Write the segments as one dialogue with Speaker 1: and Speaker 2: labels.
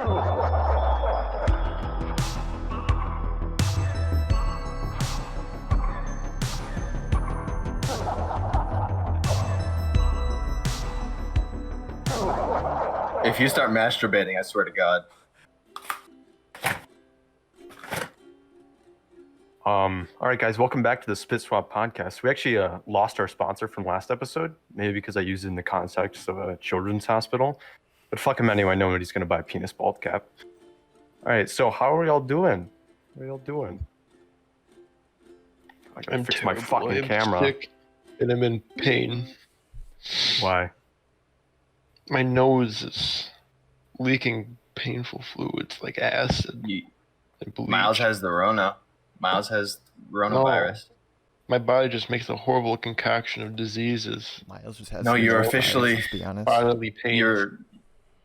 Speaker 1: If you start masturbating, I swear to God.
Speaker 2: All right, guys, welcome back to the SpitSwap podcast. We actually lost our sponsor from last episode, maybe because I used it in the context of a children's hospital. But fuck him anyway, nobody's going to buy a penis bald cap. All right, so how are y'all doing? What are y'all doing? I gotta fix my fucking camera.
Speaker 3: Sick and I'm in pain.
Speaker 2: Why?
Speaker 3: My nose is leaking painful fluids like acid. And bleach.
Speaker 1: Miles has the Rona. Miles has coronavirus.
Speaker 3: No. My body just makes a horrible concoction of diseases.
Speaker 4: Miles just has.
Speaker 1: No, you're officially.
Speaker 4: Let's be honest.
Speaker 3: Bodily pain.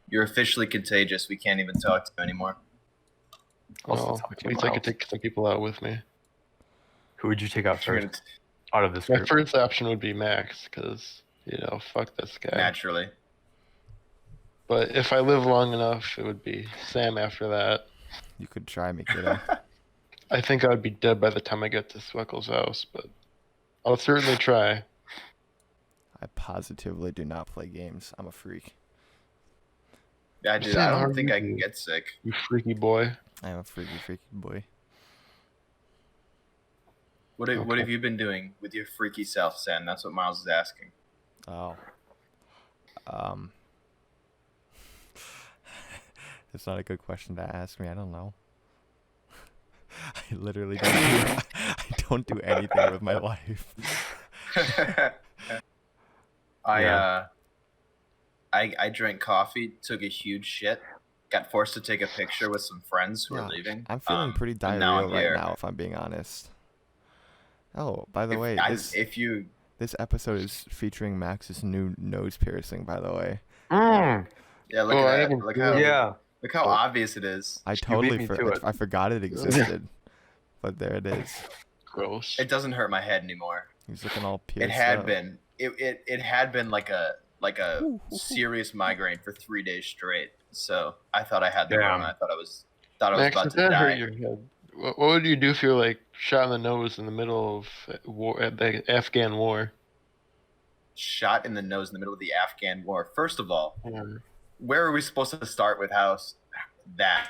Speaker 1: You're officially contagious. We can't even talk to you anymore.
Speaker 3: Well, at least I could take some people out with me.
Speaker 2: Who would you take out first? Out of this group?
Speaker 3: My first option would be Max, because, fuck this guy.
Speaker 1: Naturally.
Speaker 3: But if I live long enough, it would be Sam after that.
Speaker 4: You could try me, kiddo.
Speaker 3: I think I would be dead by the time I get to Sweckle's house, but I'll certainly try.
Speaker 4: I positively do not play games. I'm a freak.
Speaker 1: Yeah, dude, I don't think I can get sick.
Speaker 3: You freaky boy.
Speaker 4: I am a freaky boy.
Speaker 1: What have you been doing with your freaky self, Sam? That's what Miles is asking.
Speaker 4: Oh. That's not a good question to ask me. I don't know. I literally don't do anything with my life.
Speaker 1: I drank coffee, took a huge shit, got forced to take a picture with some friends who were leaving.
Speaker 4: I'm feeling pretty diarrhea right now, if I'm being honest. Oh, by the way, this episode is featuring Max's new nose piercing, by the way.
Speaker 1: Yeah, look at that. Look how obvious it is.
Speaker 4: I forgot it existed. But there it is.
Speaker 3: Gross.
Speaker 1: It doesn't hurt my head anymore.
Speaker 4: He's looking all pierced.
Speaker 1: It had been. It had been like a serious migraine for 3 days straight. So I thought I had the Rona. I thought I was
Speaker 3: Max,
Speaker 1: about to die.
Speaker 3: Hurt your head? What would you do if you were shot in the nose in the middle of war, at the Afghan war?
Speaker 1: Shot in the nose in the middle of the Afghan war. First of all, where are we supposed to start with that?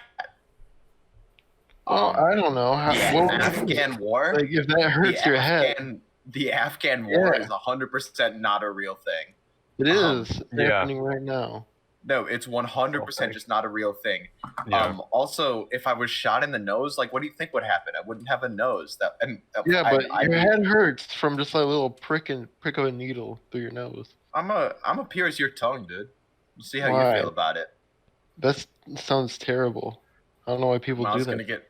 Speaker 3: Oh, I don't know.
Speaker 1: Afghan war?
Speaker 3: If that hurts your head.
Speaker 1: The Afghan war is 100% not a real thing.
Speaker 3: It is. It's happening right now.
Speaker 1: No, it's 100% just not a real thing. Yeah. Also, if I was shot in the nose, what do you think would happen? I wouldn't have a nose. But
Speaker 3: your head hurts from just a little prick of a needle through your nose.
Speaker 1: I'm a pierce your tongue, dude. We'll see how you feel about it.
Speaker 3: That sounds terrible. I don't know why people do that.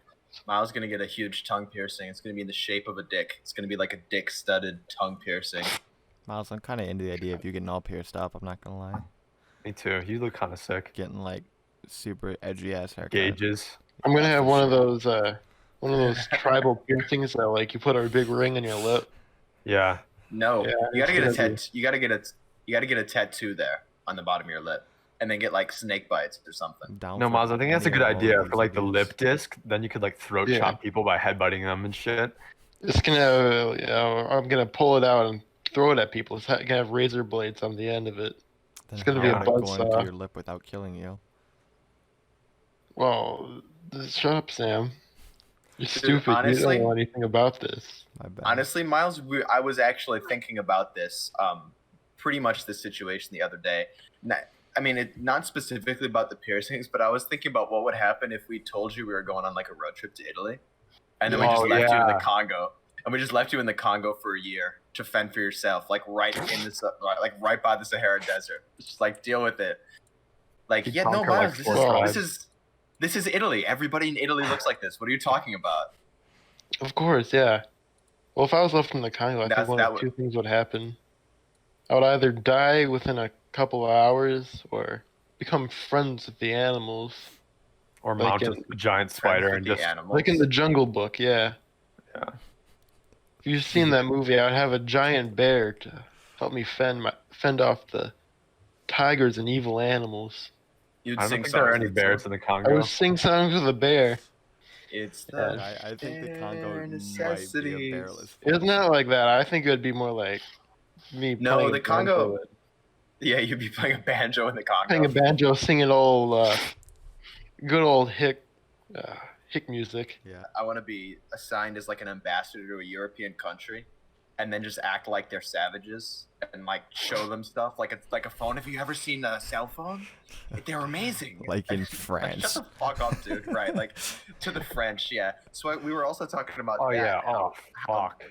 Speaker 1: Miles gonna get a huge tongue piercing. It's gonna be in the shape of a dick. It's gonna be like a dick-studded tongue piercing.
Speaker 4: Miles, I'm kind of into the idea of you getting all pierced up. I'm not gonna lie.
Speaker 2: Me too. You look kind of sick.
Speaker 4: Getting super edgy ass haircut.
Speaker 2: Gauges.
Speaker 3: I'm gonna have one of those tribal piercings that you put a big ring on your lip.
Speaker 2: Yeah.
Speaker 1: No, you gotta get a tattoo. You gotta get a tattoo there on the bottom of your lip. And then get snake bites or something.
Speaker 2: No, Miles, I think that's a good idea for the lip disc. Then you could throat chop people by headbutting them and shit.
Speaker 3: It's gonna, I'm gonna pull it out and throw it at people. It's gonna have razor blades on the end of it. It's gonna be a buzzsaw.
Speaker 4: Going through your lip without killing you.
Speaker 3: Well, shut up, Sam. You're stupid.
Speaker 1: Honestly,
Speaker 3: you don't know anything about this.
Speaker 4: My bad.
Speaker 1: Honestly, Miles, I was actually thinking about this, pretty much this situation the other day. Not specifically about the piercings, but I was thinking about what would happen if we told you we were going on a road trip to Italy, and then we just left you in the Congo, and we just left you in the Congo for a year to fend for yourself, right in this, right by the Sahara Desert. Just deal with it. Miles, this is Italy. Everybody in Italy looks like this. What are you talking about?
Speaker 3: Of course, yeah. Well, if I was left in the Congo, I think one of two things would happen. I would either die within a couple of hours or become friends with the animals.
Speaker 2: Or mount a giant spider and just...
Speaker 3: Like in the Jungle Book, yeah. Yeah. If you've seen that movie, I would have a giant bear to help me fend off the tigers and evil animals.
Speaker 1: You'd
Speaker 2: I don't
Speaker 1: sing
Speaker 2: think there are
Speaker 1: songs
Speaker 2: any
Speaker 1: with
Speaker 2: bears
Speaker 1: some-
Speaker 2: in the
Speaker 3: I
Speaker 2: Congo.
Speaker 3: would sing songs with a bear.
Speaker 1: It's
Speaker 3: Yeah.
Speaker 1: the
Speaker 4: I think the Congo might be a
Speaker 1: necessities.
Speaker 4: bearless forest.
Speaker 3: It's not like that. I think it would be more like me
Speaker 1: No,
Speaker 3: playing
Speaker 1: the
Speaker 3: a banjo
Speaker 1: Congo-
Speaker 3: with-
Speaker 1: Yeah, you'd be playing a banjo in the Congo.
Speaker 3: playing a banjo, singing old, good old hick music.
Speaker 4: Yeah.
Speaker 1: I want to be assigned as like an ambassador to a European country, and then just act like they're savages and like show them stuff like it's like a phone. Have you ever seen a cell phone? They're amazing.
Speaker 4: Like in
Speaker 1: Like,
Speaker 4: France.
Speaker 1: shut the fuck up, dude. Right, like to the French, yeah. So we were also talking about
Speaker 2: Oh
Speaker 1: that,
Speaker 2: yeah. Oh fuck.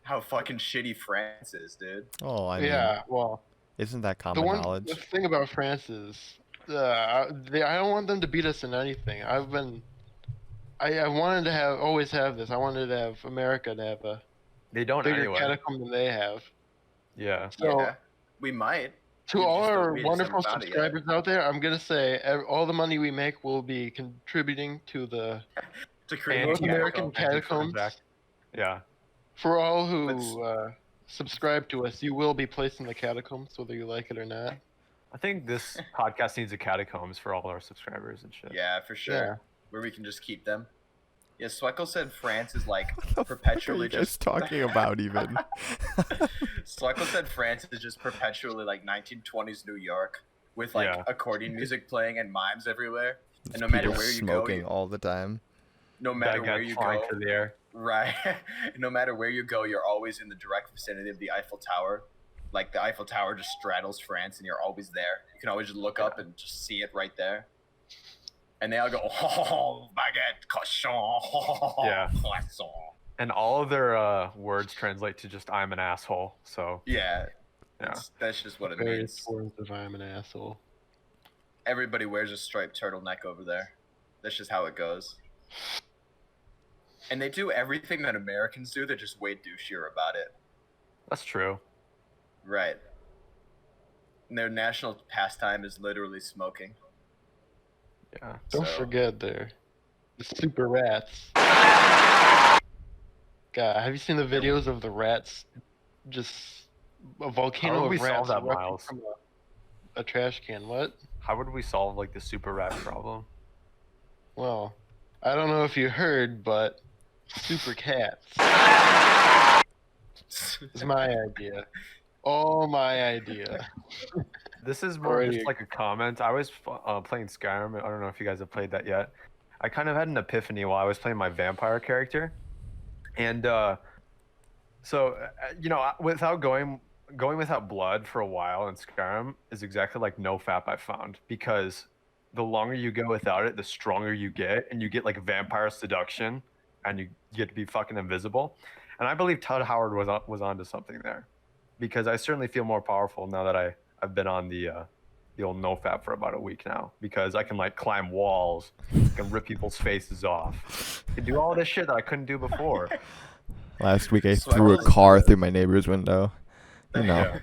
Speaker 1: how fucking shitty France is, dude.
Speaker 4: Oh, I mean,
Speaker 3: Yeah, well,
Speaker 4: isn't that
Speaker 3: the
Speaker 4: common
Speaker 3: one
Speaker 4: knowledge?
Speaker 3: the thing about France is, I don't want them to beat us in anything. I wanted to always have this. I wanted to have America to have a
Speaker 2: They don't
Speaker 3: bigger
Speaker 2: anyway.
Speaker 3: catacomb than they have.
Speaker 2: Yeah.
Speaker 3: So
Speaker 1: Yeah, we might.
Speaker 3: to
Speaker 1: We
Speaker 3: all
Speaker 1: just don't-
Speaker 3: our
Speaker 1: we just
Speaker 3: wonderful
Speaker 1: haven't found it yet.
Speaker 3: subscribers out there, I'm gonna say all the money we make will be contributing to the
Speaker 1: To create
Speaker 3: North
Speaker 1: a
Speaker 3: American
Speaker 1: catacomb.
Speaker 3: catacombs.
Speaker 2: Yeah.
Speaker 3: For all who subscribe to us, you will be placed in the catacombs, whether you like it or not.
Speaker 2: I think this podcast needs a catacombs for all our subscribers and shit.
Speaker 1: Yeah, for sure.
Speaker 3: Yeah.
Speaker 1: Where we can just keep them. Yeah, Sweckel said France is like
Speaker 4: What the
Speaker 1: perpetually
Speaker 4: fuck are you guys
Speaker 1: just
Speaker 4: talking about even?
Speaker 1: Sweckel said France is just perpetually like 1920s New York with like
Speaker 2: Yeah.
Speaker 1: accordion music playing and mimes everywhere.
Speaker 4: Just
Speaker 1: And no matter
Speaker 4: people
Speaker 1: where you
Speaker 4: smoking
Speaker 1: go,
Speaker 4: all the time.
Speaker 1: no matter
Speaker 2: Bad
Speaker 1: where
Speaker 2: guy
Speaker 1: you
Speaker 2: flying
Speaker 1: go,
Speaker 2: through the air.
Speaker 1: right? No matter where you go, you're always in the direct vicinity of the Eiffel Tower. Like the Eiffel Tower just straddles France, and you're always there. You can always just look up and just see it right there. And they all go, oh, baguette, cochon,
Speaker 2: Yeah.
Speaker 1: croissant.
Speaker 2: And all of their words translate to just "I'm an asshole." So
Speaker 1: Yeah,
Speaker 2: yeah.
Speaker 1: that's just what it
Speaker 3: Various
Speaker 1: means.
Speaker 3: forms of I'm an asshole.
Speaker 1: Everybody wears a striped turtleneck over there. That's just how it goes. And they do everything that Americans do. They're just way douchier about it.
Speaker 2: That's true.
Speaker 1: Right. And their national pastime is literally smoking.
Speaker 2: Yeah.
Speaker 3: Don't
Speaker 1: So-
Speaker 3: forget the super rats. God, have you seen the videos of the rats? Just a volcano
Speaker 2: How would
Speaker 3: of
Speaker 2: we
Speaker 3: rats
Speaker 2: solve that,
Speaker 3: erupting
Speaker 2: Miles?
Speaker 3: from a trash can. What?
Speaker 2: How would we solve like the super rat problem?
Speaker 3: Well, I don't know if you heard, but super cats is my idea. All my idea.
Speaker 2: This is more
Speaker 3: Already-
Speaker 2: just like a comment. I was playing Skyrim. I don't know if you guys have played that yet. I kind of had an epiphany while I was playing my vampire character, and you know, without going without blood for a while in Skyrim is exactly like no FAP I found, because the longer you go without it, the stronger you get, and you get like vampire seduction, and you get to be fucking invisible. And I believe Todd Howard was onto something there, because I certainly feel more powerful now that I've been on the old NoFap for about a week now, because I can like climb walls, I can rip people's faces off, I can do all this shit that I couldn't do before.
Speaker 4: Last week I
Speaker 1: So I
Speaker 4: threw a
Speaker 1: was-
Speaker 4: car through my neighbor's window. You know,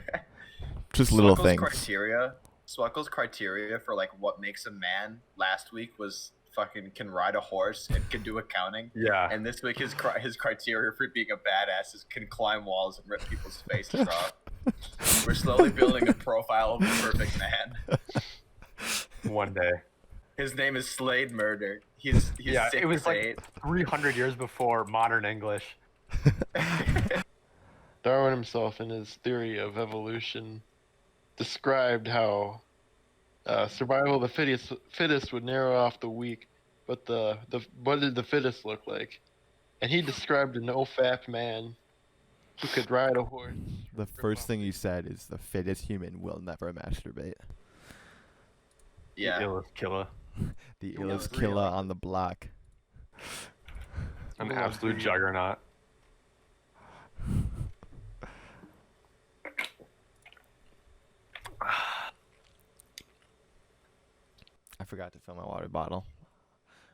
Speaker 4: just little
Speaker 1: Sweckel's
Speaker 4: things.
Speaker 1: Sweckel's criteria for like what makes a man last week was fucking can ride a horse and can do accounting.
Speaker 2: Yeah.
Speaker 1: And this week his criteria for being a badass is can climb walls and rip people's faces off. We're slowly building a profile of the perfect man.
Speaker 2: One day.
Speaker 1: His name is Slade Murder. He's
Speaker 2: Yeah, it was
Speaker 1: 6'8".
Speaker 2: like 300 years before modern English.
Speaker 3: Darwin himself, in his theory of evolution, described how survival of the fittest would narrow off the weak, but what did the fittest look like? And he described a no-fap man who could ride a horse.
Speaker 4: The first thing you said is the fittest human will never masturbate.
Speaker 1: Yeah.
Speaker 2: Illest killer.
Speaker 4: The
Speaker 1: Yeah,
Speaker 4: illest
Speaker 1: it's
Speaker 4: killer
Speaker 1: real.
Speaker 4: on the block.
Speaker 2: An
Speaker 3: Yeah,
Speaker 2: absolute
Speaker 3: pretty-
Speaker 2: juggernaut.
Speaker 4: I forgot to fill my water bottle.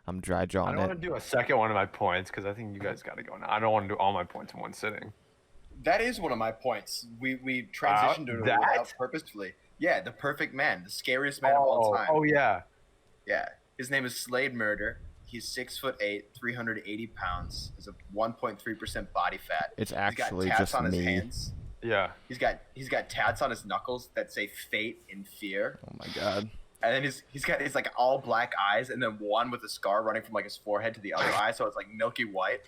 Speaker 4: I'm dry
Speaker 2: I
Speaker 4: drawing
Speaker 2: don't
Speaker 4: it.
Speaker 2: want to do a second one of my points because I think you guys got to go now. I don't want to do all my points in one sitting.
Speaker 1: That is one of my points. We transitioned to it
Speaker 2: that?
Speaker 1: without purposefully. Yeah, the perfect man, the scariest man of all time.
Speaker 2: Oh yeah.
Speaker 1: Yeah, his name is Slade Murder. He's 6'8", 380 pounds. Has a 1.3% body fat.
Speaker 4: It's
Speaker 1: He's
Speaker 4: actually
Speaker 1: got tats
Speaker 4: just
Speaker 1: on his
Speaker 4: me.
Speaker 1: hands.
Speaker 2: Yeah.
Speaker 1: He's got tats on his knuckles that say "Fate" in fear.
Speaker 4: Oh my god.
Speaker 1: And then he's got like all black eyes, and then one with a scar running from like his forehead to the other eye, so it's like milky white.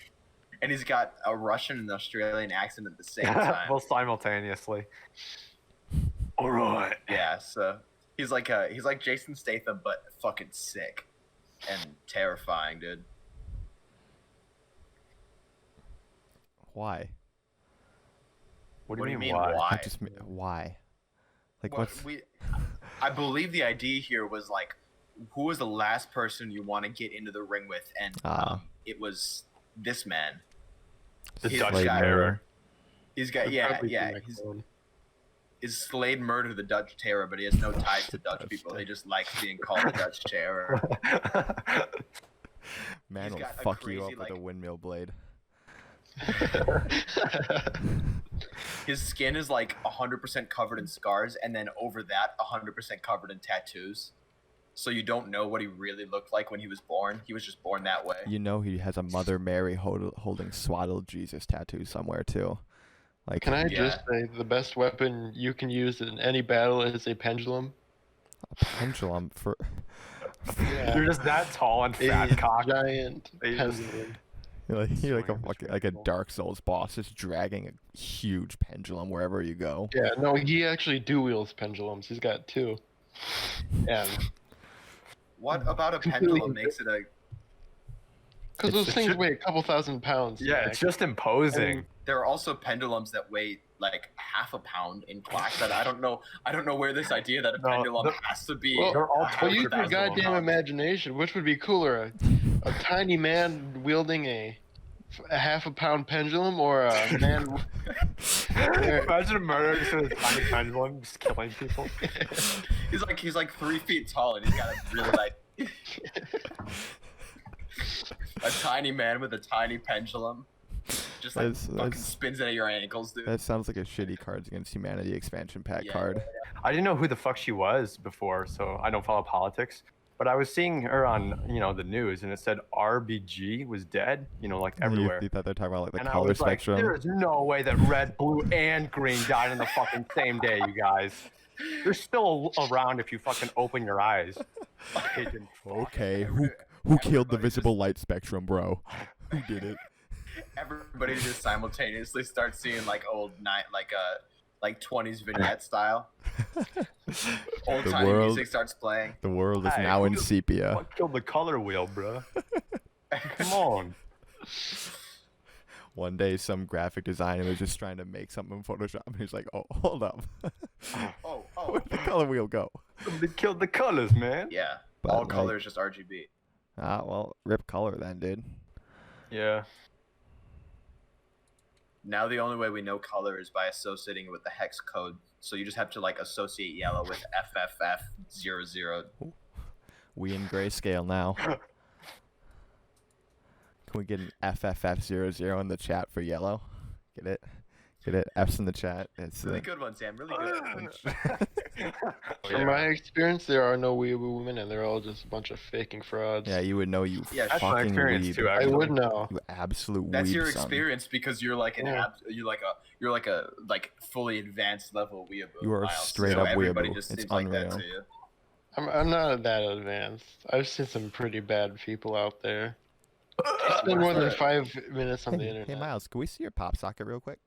Speaker 1: And he's got a Russian and Australian accent at the same time.
Speaker 2: Both simultaneously. All right.
Speaker 1: Yeah, so he's like Jason Statham, but fucking sick and terrifying, dude.
Speaker 4: Why?
Speaker 2: What do you mean why?
Speaker 4: Why? Like
Speaker 1: well, I believe the idea here was like, who was the last person you want to get into the ring with, and it was this man.
Speaker 2: The Dutch Terror.
Speaker 1: He's got Is Slade murdered the Dutch Terror, but he has no ties to Dutch people. He just likes being called the Dutch Terror.
Speaker 4: Man will fuck you up with a windmill blade.
Speaker 1: His skin is like 100% covered in scars, and then over that, 100% covered in tattoos. So you don't know what he really looked like when he was born. He was just born that way.
Speaker 4: You know he has a Mother Mary holding swaddled Jesus tattoo somewhere too. Like,
Speaker 3: can I just say the best weapon you can use in any battle is a pendulum?
Speaker 4: A pendulum for?
Speaker 2: You're just that tall and fat, cock.
Speaker 3: Giant pendulum.
Speaker 4: You're like a Dark Souls boss, just dragging a huge pendulum wherever you go.
Speaker 3: Yeah, no, he actually wields pendulums. He's got 2. And
Speaker 1: what about a pendulum makes it a?
Speaker 3: Because those things weigh a couple thousand pounds.
Speaker 2: Yeah, it's just imposing.
Speaker 1: And there are also pendulums that weigh like half a pound in class. That I don't know where this idea that a pendulum has to be.
Speaker 3: Well, use your goddamn imagination. Which would be cooler, a tiny man wielding a half a pound pendulum, or a man?
Speaker 2: Imagine a murderer just with a tiny pendulum, just killing people.
Speaker 1: he's like 3 feet tall, and he's got a really like. A tiny man with a tiny pendulum. Just like fucking spins it at your ankles, dude.
Speaker 4: That sounds like a shitty Cards Against Humanity expansion pack card.
Speaker 2: I didn't know who the fuck she was before, so I don't follow politics. But I was seeing her on, the news, and it said RBG was dead, like everywhere.
Speaker 4: You thought they were talking about like the
Speaker 2: and
Speaker 4: color spectrum?
Speaker 2: There's no way that red, blue, and green died on the fucking same day, you guys. They're still around if you fucking open your eyes.
Speaker 4: Okay, who killed the visible light spectrum, bro? Who did it?
Speaker 1: Everybody just simultaneously starts seeing like old like 20s vignette style. Old time music starts playing.
Speaker 4: The world is now in sepia.
Speaker 2: What killed the color wheel, bro? Come on.
Speaker 4: One day, some graphic designer was just trying to make something in Photoshop, and he's like, "Oh, hold up. Where'd the color wheel go?"
Speaker 2: They killed the colors, man.
Speaker 1: Yeah, but all colors just RGB.
Speaker 4: Well, rip color then, dude.
Speaker 2: Yeah.
Speaker 1: Now the only way we know color is by associating it with the hex code. So you just have to like associate yellow with FFF00.
Speaker 4: We in grayscale now. Can we get an FFF00 in the chat for yellow? Get it? F's in the chat. It's
Speaker 1: really good one, Sam. Really good.
Speaker 3: From my experience, there are no weeaboo women, and they're all just a bunch of faking frauds.
Speaker 4: Yeah, you would know, you
Speaker 2: that's my experience too,
Speaker 3: I would know.
Speaker 4: You absolute
Speaker 1: That's
Speaker 4: weeb,
Speaker 1: your
Speaker 4: son.
Speaker 1: experience because you're like you're like a fully advanced level weeaboo.
Speaker 4: You are
Speaker 1: Miles.
Speaker 4: straight
Speaker 1: so
Speaker 4: up
Speaker 1: everybody
Speaker 4: weeaboo.
Speaker 1: Just
Speaker 4: it's
Speaker 1: seems
Speaker 4: unreal.
Speaker 1: like that to you.
Speaker 3: I'm not that advanced. I've seen some pretty bad people out there. I spend more than 5 minutes on the internet.
Speaker 4: Hey Miles, can we see your pop socket real quick?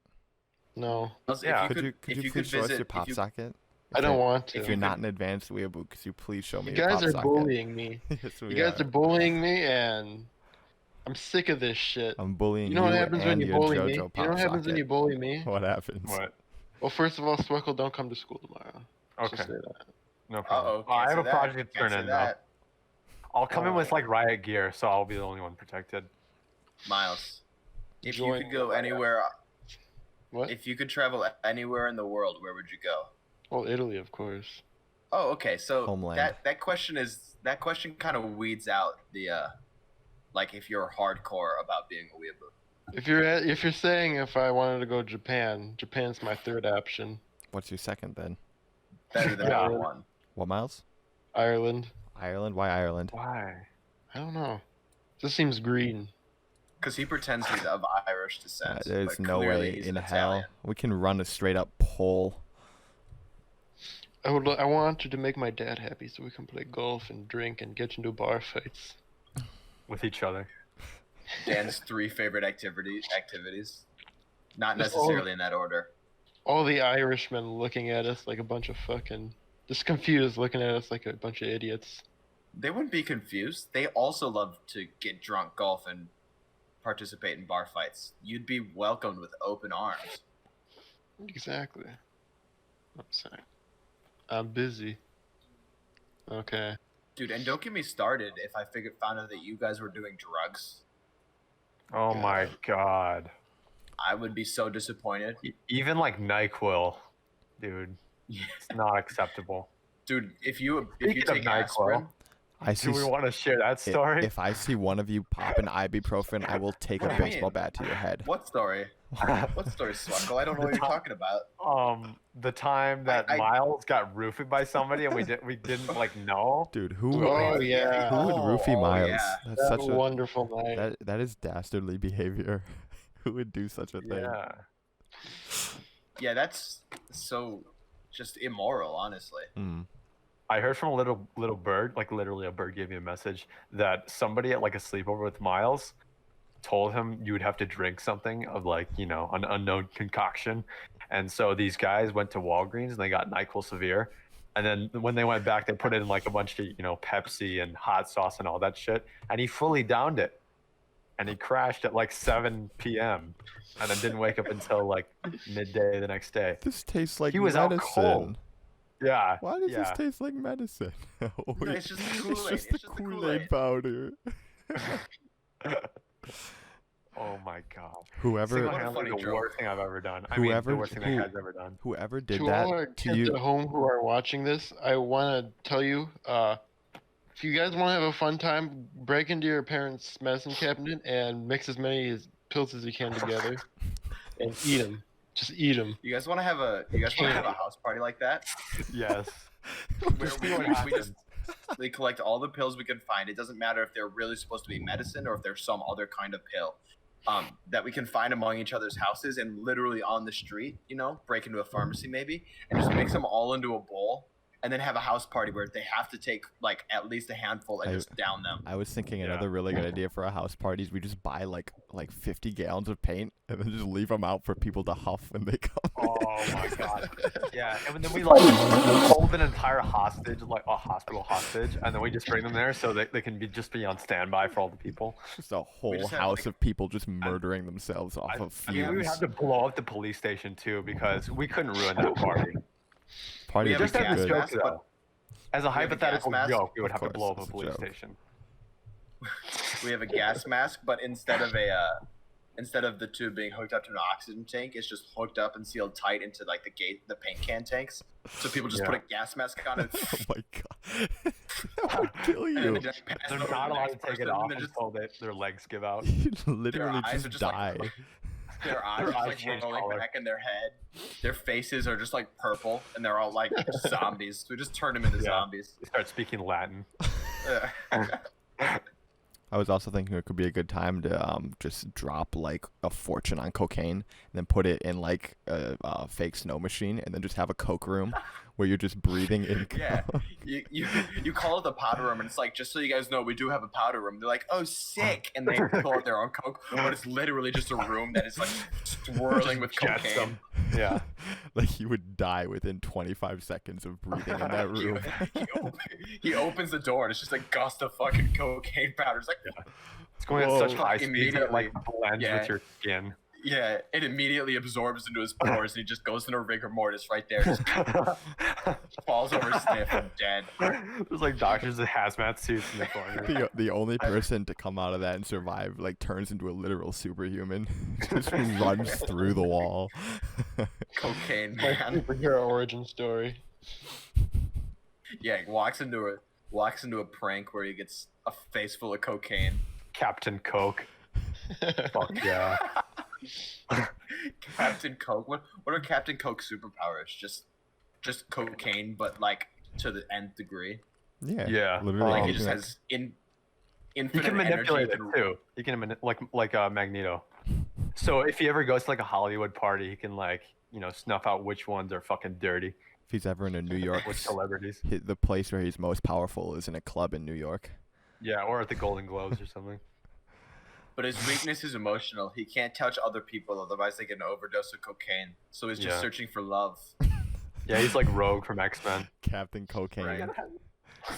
Speaker 3: No.
Speaker 1: Yeah.
Speaker 4: Could you please show us your pop socket?
Speaker 3: I don't want to.
Speaker 4: If you're not an advanced weeaboo, could you please show me
Speaker 3: you
Speaker 4: your pop
Speaker 3: guys
Speaker 4: socket?
Speaker 3: are bullying me.
Speaker 4: Yes,
Speaker 3: you guys are bullying me, and I'm sick of this shit.
Speaker 4: I'm bullying you.
Speaker 3: You know what happens when you bully me? You know what happens when you bully me?
Speaker 4: What happens?
Speaker 2: What?
Speaker 3: Well, first of all, Sweckle, don't come to school tomorrow.
Speaker 2: Okay.
Speaker 3: Just say that.
Speaker 2: No problem.
Speaker 1: I
Speaker 2: have a project to turn in, though. I'll come in with, like, riot gear, so I'll be the only one protected.
Speaker 1: Miles, if you could go anywhere...
Speaker 3: What?
Speaker 1: If you could travel anywhere in the world, where would you go?
Speaker 3: Well, Italy, of course.
Speaker 1: Oh, okay. So
Speaker 4: Homeland.
Speaker 1: that question kind of weeds out the like if you're hardcore about being a weeaboo.
Speaker 3: If you're saying if I wanted to go to Japan, Japan's my third option.
Speaker 4: What's your second then?
Speaker 1: Better than number one.
Speaker 4: What, Miles?
Speaker 3: Ireland.
Speaker 4: Ireland? Why Ireland?
Speaker 2: Why?
Speaker 3: I don't know. This seems green.
Speaker 1: Because he pretends he's of Irish descent.
Speaker 4: There's no way in hell we can run a straight up poll.
Speaker 3: I wanted to make my dad happy so we can play golf and drink and get into bar fights
Speaker 2: with each other.
Speaker 1: Dan's 3 favorite activities. Not necessarily in that order.
Speaker 3: All the Irishmen looking at us like a bunch of just confused, looking at us like a bunch of idiots.
Speaker 1: They wouldn't be confused. They also love to get drunk, golf, and participate in bar fights. You'd be welcomed with open arms.
Speaker 3: Exactly. I'm sorry. I'm busy. Okay.
Speaker 1: Dude, and don't get me started if I found out that you guys were doing drugs.
Speaker 2: Oh my god.
Speaker 1: I would be so disappointed.
Speaker 2: Even like NyQuil, dude. It's not acceptable.
Speaker 1: Dude, if you take aspirin,
Speaker 2: do we want to share that story?
Speaker 4: If I see one of you pop an ibuprofen, I will take a baseball bat to your head.
Speaker 1: What story? What story, Swackle? I don't know what you're talking about.
Speaker 2: The time that Miles got roofied by somebody and we didn't like know.
Speaker 4: Dude, who?
Speaker 3: Oh yeah.
Speaker 4: Who would roofie Miles?
Speaker 1: Yeah.
Speaker 4: That's such a
Speaker 3: wonderful night.
Speaker 4: That is dastardly behavior. Who would do such a thing?
Speaker 2: Yeah.
Speaker 1: Yeah, that's so just immoral, honestly.
Speaker 2: I heard from a little bird, like literally a bird gave me a message that somebody at like a sleepover with Miles told him you would have to drink something of like, you know, an unknown concoction. And so these guys went to Walgreens and they got NyQuil Severe. And then when they went back, they put in like a bunch of, you know, Pepsi and hot sauce and all that shit. And he fully downed it. And he crashed at like 7 p.m. and then didn't wake up until like midday the next day.
Speaker 4: This tastes like
Speaker 2: he was
Speaker 4: medicine.
Speaker 2: Out cold. Yeah.
Speaker 4: Why does this taste like medicine?
Speaker 1: No, it's just the Kool-Aid.
Speaker 4: It's just the Kool-Aid powder.
Speaker 2: Oh my god.
Speaker 4: Whoever
Speaker 2: the worst thing I've ever done. The worst thing that guy's ever done.
Speaker 4: Whoever did
Speaker 3: to
Speaker 4: that
Speaker 3: all our
Speaker 4: to
Speaker 3: kids
Speaker 4: you
Speaker 3: at home who are watching this, I want to tell you, if you guys want to have a fun time, break into your parents' medicine cabinet and mix as many pills as you can together, and eat them. Just eat them.
Speaker 1: You guys want to have a house party like that?
Speaker 2: Yes.
Speaker 1: Where we just collect all the pills we can find. It doesn't matter if they're really supposed to be medicine or if they're some other kind of pill. That we can find among each other's houses and literally on the street, you know, break into a pharmacy maybe, and just mix them all into a bowl, and then have a house party where they have to take like at least a handful and just down them.
Speaker 4: I was thinking another really good idea for a house party is we just buy like 50 gallons of paint and then just leave them out for people to huff when they come.
Speaker 2: Oh my god. Yeah, and then we like hold an entire hostage, like a hospital hostage, and then we just bring them there so that they can just be on standby for all the people.
Speaker 4: Just a whole house of people just murdering themselves off of fumes.
Speaker 2: I mean, we would have to blow up the police station too because we couldn't ruin that party.
Speaker 4: Party
Speaker 2: just as a joke,
Speaker 1: though.
Speaker 2: As a hypothetical joke, we would have to
Speaker 4: course,
Speaker 2: blow up a
Speaker 4: it's a
Speaker 2: police
Speaker 4: joke.
Speaker 2: station.
Speaker 1: We have a gas mask, but instead of the tube being hooked up to an oxygen tank, it's just hooked up and sealed tight into like the paint can tanks. So people just put a gas mask on it.
Speaker 4: Oh my god. That would kill you.
Speaker 2: They're not allowed to take it off until their legs give out.
Speaker 4: You literally just die.
Speaker 1: Their eyes are like rolling back in their head. Their faces are just like purple, and they're all like zombies. We just turn them into zombies.
Speaker 2: They start speaking Latin.
Speaker 4: I was also thinking it could be a good time to just drop like a fortune on cocaine and then put it in like a fake snow machine and then just have a coke room where you're just breathing in.
Speaker 1: Yeah, you call it the powder room and it's like, just so you guys know, we do have a powder room. They're like, oh, sick, and they pull out their own coke, but it's literally just a room that is like swirling with cocaine.
Speaker 2: Yeah,
Speaker 4: like you would die within 25 seconds of breathing in that room.
Speaker 1: He opens the door and it's just a gust of fucking cocaine powder. It's like,
Speaker 2: it's going at such high speed that it like blends with your skin.
Speaker 1: Yeah, it immediately absorbs into his pores and he just goes into rigor mortis right there. Just falls over sniff and dead.
Speaker 2: There's like doctors in hazmat suits in the corner.
Speaker 4: The only person to come out of that and survive like turns into a literal superhuman. Just runs through the wall.
Speaker 1: Cocaine man.
Speaker 3: Superhero origin story.
Speaker 1: Yeah, he walks into a prank where he gets a face full of cocaine.
Speaker 2: Captain Coke. Fuck yeah.
Speaker 1: Captain Coke. What are Captain Coke's superpowers? Just cocaine, but like to the nth degree.
Speaker 2: Yeah.
Speaker 4: Literally,
Speaker 1: like he just has infinite
Speaker 2: energy. He can manipulate it too. He can like Magneto. So if he ever goes to like a Hollywood party, he can like, you know, snuff out which ones are fucking dirty.
Speaker 4: If he's ever in a New York,
Speaker 2: with celebrities.
Speaker 4: the place where he's most powerful is in a club in New York.
Speaker 2: Yeah, or at the Golden Globes or something.
Speaker 1: But his weakness is emotional. He can't touch other people, otherwise they get an overdose of cocaine. So he's just searching for love.
Speaker 2: Yeah, he's like Rogue from X-Men.
Speaker 4: Captain Cocaine,
Speaker 1: Right.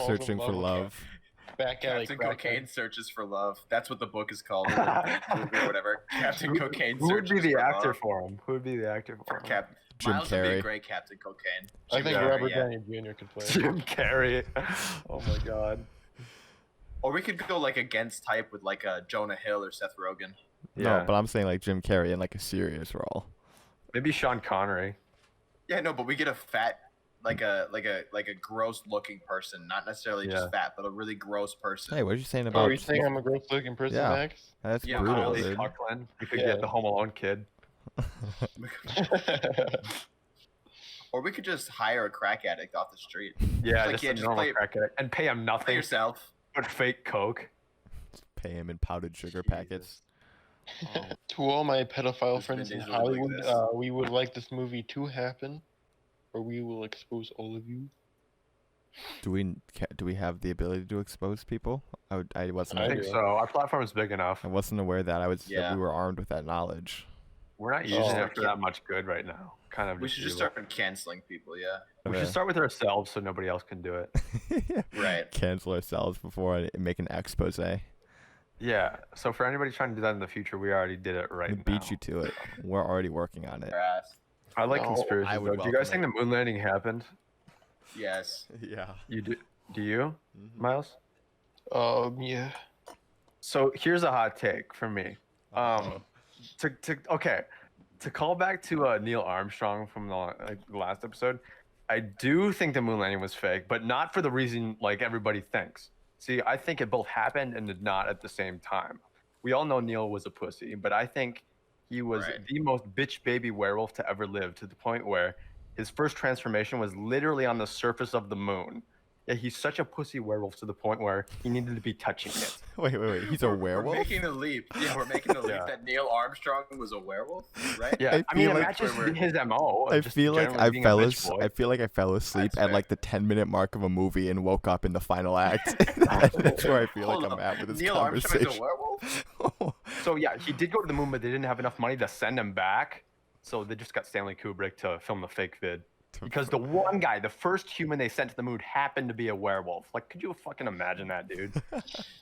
Speaker 4: searching for love.
Speaker 3: Back alley
Speaker 1: Captain
Speaker 3: crackhead.
Speaker 1: Cocaine searches for love. That's what the book is called, or the movie or whatever. Captain Cocaine
Speaker 2: Who would
Speaker 1: searches
Speaker 2: be the
Speaker 1: for
Speaker 2: actor
Speaker 1: love.
Speaker 2: for him? Who would be the actor for him?
Speaker 4: Jim
Speaker 1: Miles would be a
Speaker 4: Carrey.
Speaker 1: great Captain Cocaine.
Speaker 3: I
Speaker 1: Jim
Speaker 3: think
Speaker 1: Carrey,
Speaker 3: Robert
Speaker 1: yeah.
Speaker 3: Downey Jr. could play.
Speaker 2: Jim Carrey. Oh my god.
Speaker 1: Or we could go like against type with like Jonah Hill or Seth Rogen.
Speaker 2: Yeah,
Speaker 4: No, but I'm saying like Jim Carrey in like a serious role.
Speaker 2: maybe Sean Connery.
Speaker 1: Yeah, no, but we get a fat, like a gross looking person, not necessarily just fat, but a really gross person.
Speaker 4: Hey, what are you saying
Speaker 3: Oh,
Speaker 4: about?
Speaker 3: are you saying I'm a gross looking person,
Speaker 4: Yeah.
Speaker 3: Max?
Speaker 4: That's
Speaker 1: Yeah,
Speaker 4: brutal,
Speaker 1: Macaulay
Speaker 4: dude.
Speaker 2: Culkin. We could
Speaker 3: Yeah.
Speaker 2: get the Home Alone kid.
Speaker 1: Or we could just hire a crack addict off the street.
Speaker 2: Yeah,
Speaker 1: Like,
Speaker 2: just
Speaker 1: yeah,
Speaker 2: a
Speaker 1: just
Speaker 2: normal
Speaker 1: play-
Speaker 2: crack addict. And pay him
Speaker 1: Play
Speaker 2: nothing
Speaker 1: yourself.
Speaker 2: but fake coke.
Speaker 4: Pay him in powdered sugar
Speaker 2: Jesus.
Speaker 4: packets.
Speaker 3: To all my pedophile
Speaker 1: This
Speaker 3: friends in
Speaker 1: Vin Diesel would like
Speaker 3: Hollywood,
Speaker 1: this.
Speaker 3: we would like this movie to happen, or we will expose all of you.
Speaker 4: Do we have the ability to expose people? I wasn't.
Speaker 2: I
Speaker 3: I
Speaker 2: think
Speaker 3: do.
Speaker 2: so. Our platform is big enough.
Speaker 4: I wasn't aware that
Speaker 1: Yeah.
Speaker 4: we were armed with that knowledge.
Speaker 2: We're not using
Speaker 3: Oh,
Speaker 2: it for that much good right now. Kind of.
Speaker 1: We should just
Speaker 2: evil.
Speaker 1: start canceling people, yeah.
Speaker 2: We should start with ourselves so nobody else can do it.
Speaker 1: Right.
Speaker 4: Cancel ourselves before I make an expose.
Speaker 2: Yeah. So for anybody trying to do that in the future, we already did it right
Speaker 4: We
Speaker 2: now.
Speaker 4: beat you to it. We're already working on it.
Speaker 1: Their ass.
Speaker 2: I like
Speaker 3: No,
Speaker 2: conspiracies.
Speaker 4: I would
Speaker 2: though. Do you guys
Speaker 4: welcome
Speaker 2: think the moon landing happened?
Speaker 1: Yes.
Speaker 4: Yeah.
Speaker 2: You do? Do you, Miles?
Speaker 3: Yeah.
Speaker 2: So here's a hot take from me. To call back to Neil Armstrong from the last episode, I do think the moon landing was fake, but not for the reason like everybody thinks. See, I think it both happened and did not at the same time. We all know Neil was a pussy, but I think he was
Speaker 1: Right.
Speaker 2: the most bitch baby werewolf to ever live, to the point where his first transformation was literally on the surface of the moon. Yeah, he's such a pussy werewolf to the point where he needed to be touching it.
Speaker 4: Wait. He's a
Speaker 1: We're
Speaker 4: werewolf.
Speaker 1: making the leap. Yeah, we're making the leap
Speaker 2: Yeah.
Speaker 1: that Neil Armstrong was a werewolf, right?
Speaker 2: Yeah,
Speaker 4: I
Speaker 2: I mean,
Speaker 4: feel
Speaker 2: it
Speaker 4: like
Speaker 2: matches
Speaker 1: we're-
Speaker 2: his MO.
Speaker 4: I
Speaker 2: just
Speaker 4: feel like
Speaker 2: generally
Speaker 4: I
Speaker 2: being a
Speaker 4: fell
Speaker 2: bitch boy.
Speaker 4: I feel like I fell asleep
Speaker 1: That's
Speaker 4: at
Speaker 1: fair.
Speaker 4: like the 10-minute mark of a movie and woke up in the final act. That's where I feel
Speaker 1: Hold
Speaker 4: like I'm
Speaker 1: up.
Speaker 4: at with this
Speaker 1: Neil Armstrong is a
Speaker 4: conversation.
Speaker 1: werewolf?
Speaker 2: So yeah, he did go to the moon, but they didn't have enough money to send him back. So they just got Stanley Kubrick to film the fake vid. Because the one guy, the first human they sent to the moon, happened to be a werewolf. Like, could you fucking imagine that, dude?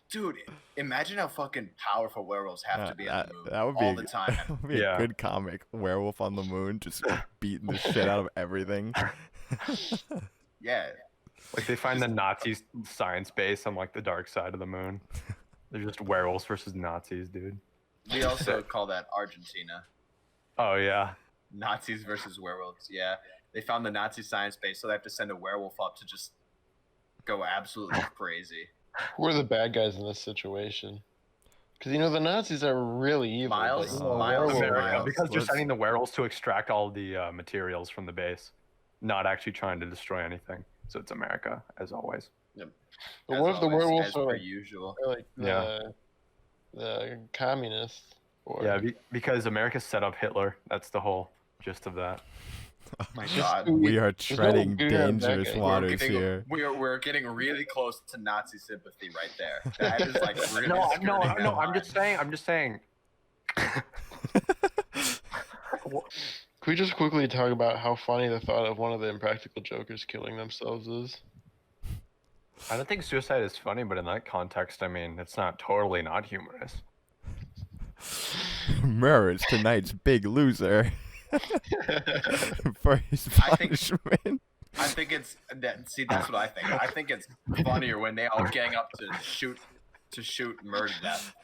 Speaker 1: Dude, imagine how fucking powerful werewolves have to be on the moon
Speaker 4: that would be
Speaker 1: all the time.
Speaker 4: That would be
Speaker 2: Yeah.
Speaker 4: a good comic. Werewolf on the moon, just beating the shit out of everything.
Speaker 1: Yeah.
Speaker 2: Like they find the Nazi science base on like the dark side of the moon. They're just werewolves versus Nazis, dude.
Speaker 1: We also call that Argentina.
Speaker 2: Oh yeah.
Speaker 1: Nazis versus werewolves. Yeah. They found the Nazi science base, so they have to send a werewolf up to just go absolutely crazy.
Speaker 3: Who are the bad guys in this situation? Because the Nazis are really evil.
Speaker 1: Miles?
Speaker 3: But,
Speaker 1: Miles?
Speaker 3: werewolves-
Speaker 2: America,
Speaker 1: Miles,
Speaker 2: because they're
Speaker 4: let's-
Speaker 2: sending the werewolves to extract all the materials from the base, not actually trying to destroy anything. So it's America, as always.
Speaker 3: But
Speaker 1: As
Speaker 3: what if the
Speaker 1: always,
Speaker 3: werewolves
Speaker 1: as
Speaker 3: are
Speaker 1: per
Speaker 3: like,
Speaker 1: usual?
Speaker 2: Yeah.
Speaker 3: the communists? Or...
Speaker 2: Yeah, because America set up Hitler. That's the whole gist of that.
Speaker 1: Oh my God.
Speaker 4: We are
Speaker 3: There's no
Speaker 4: treading
Speaker 3: good or bad
Speaker 4: dangerous
Speaker 3: guy.
Speaker 4: waters here.
Speaker 1: We're getting really close to Nazi sympathy right there. That is like really
Speaker 2: No,
Speaker 1: skirting
Speaker 2: no,
Speaker 1: that
Speaker 2: no. I'm
Speaker 1: line.
Speaker 2: just saying.
Speaker 3: Could we just quickly talk about how funny the thought of one of the Impractical Jokers killing themselves is?
Speaker 2: I don't think suicide is funny, but in that context, I mean, it's not totally not humorous.
Speaker 4: Murr is tonight's big loser for his
Speaker 1: I think-
Speaker 4: punishment.
Speaker 1: I think it's see that's what I think. I think it's funnier when they all gang up to shoot Murr to death.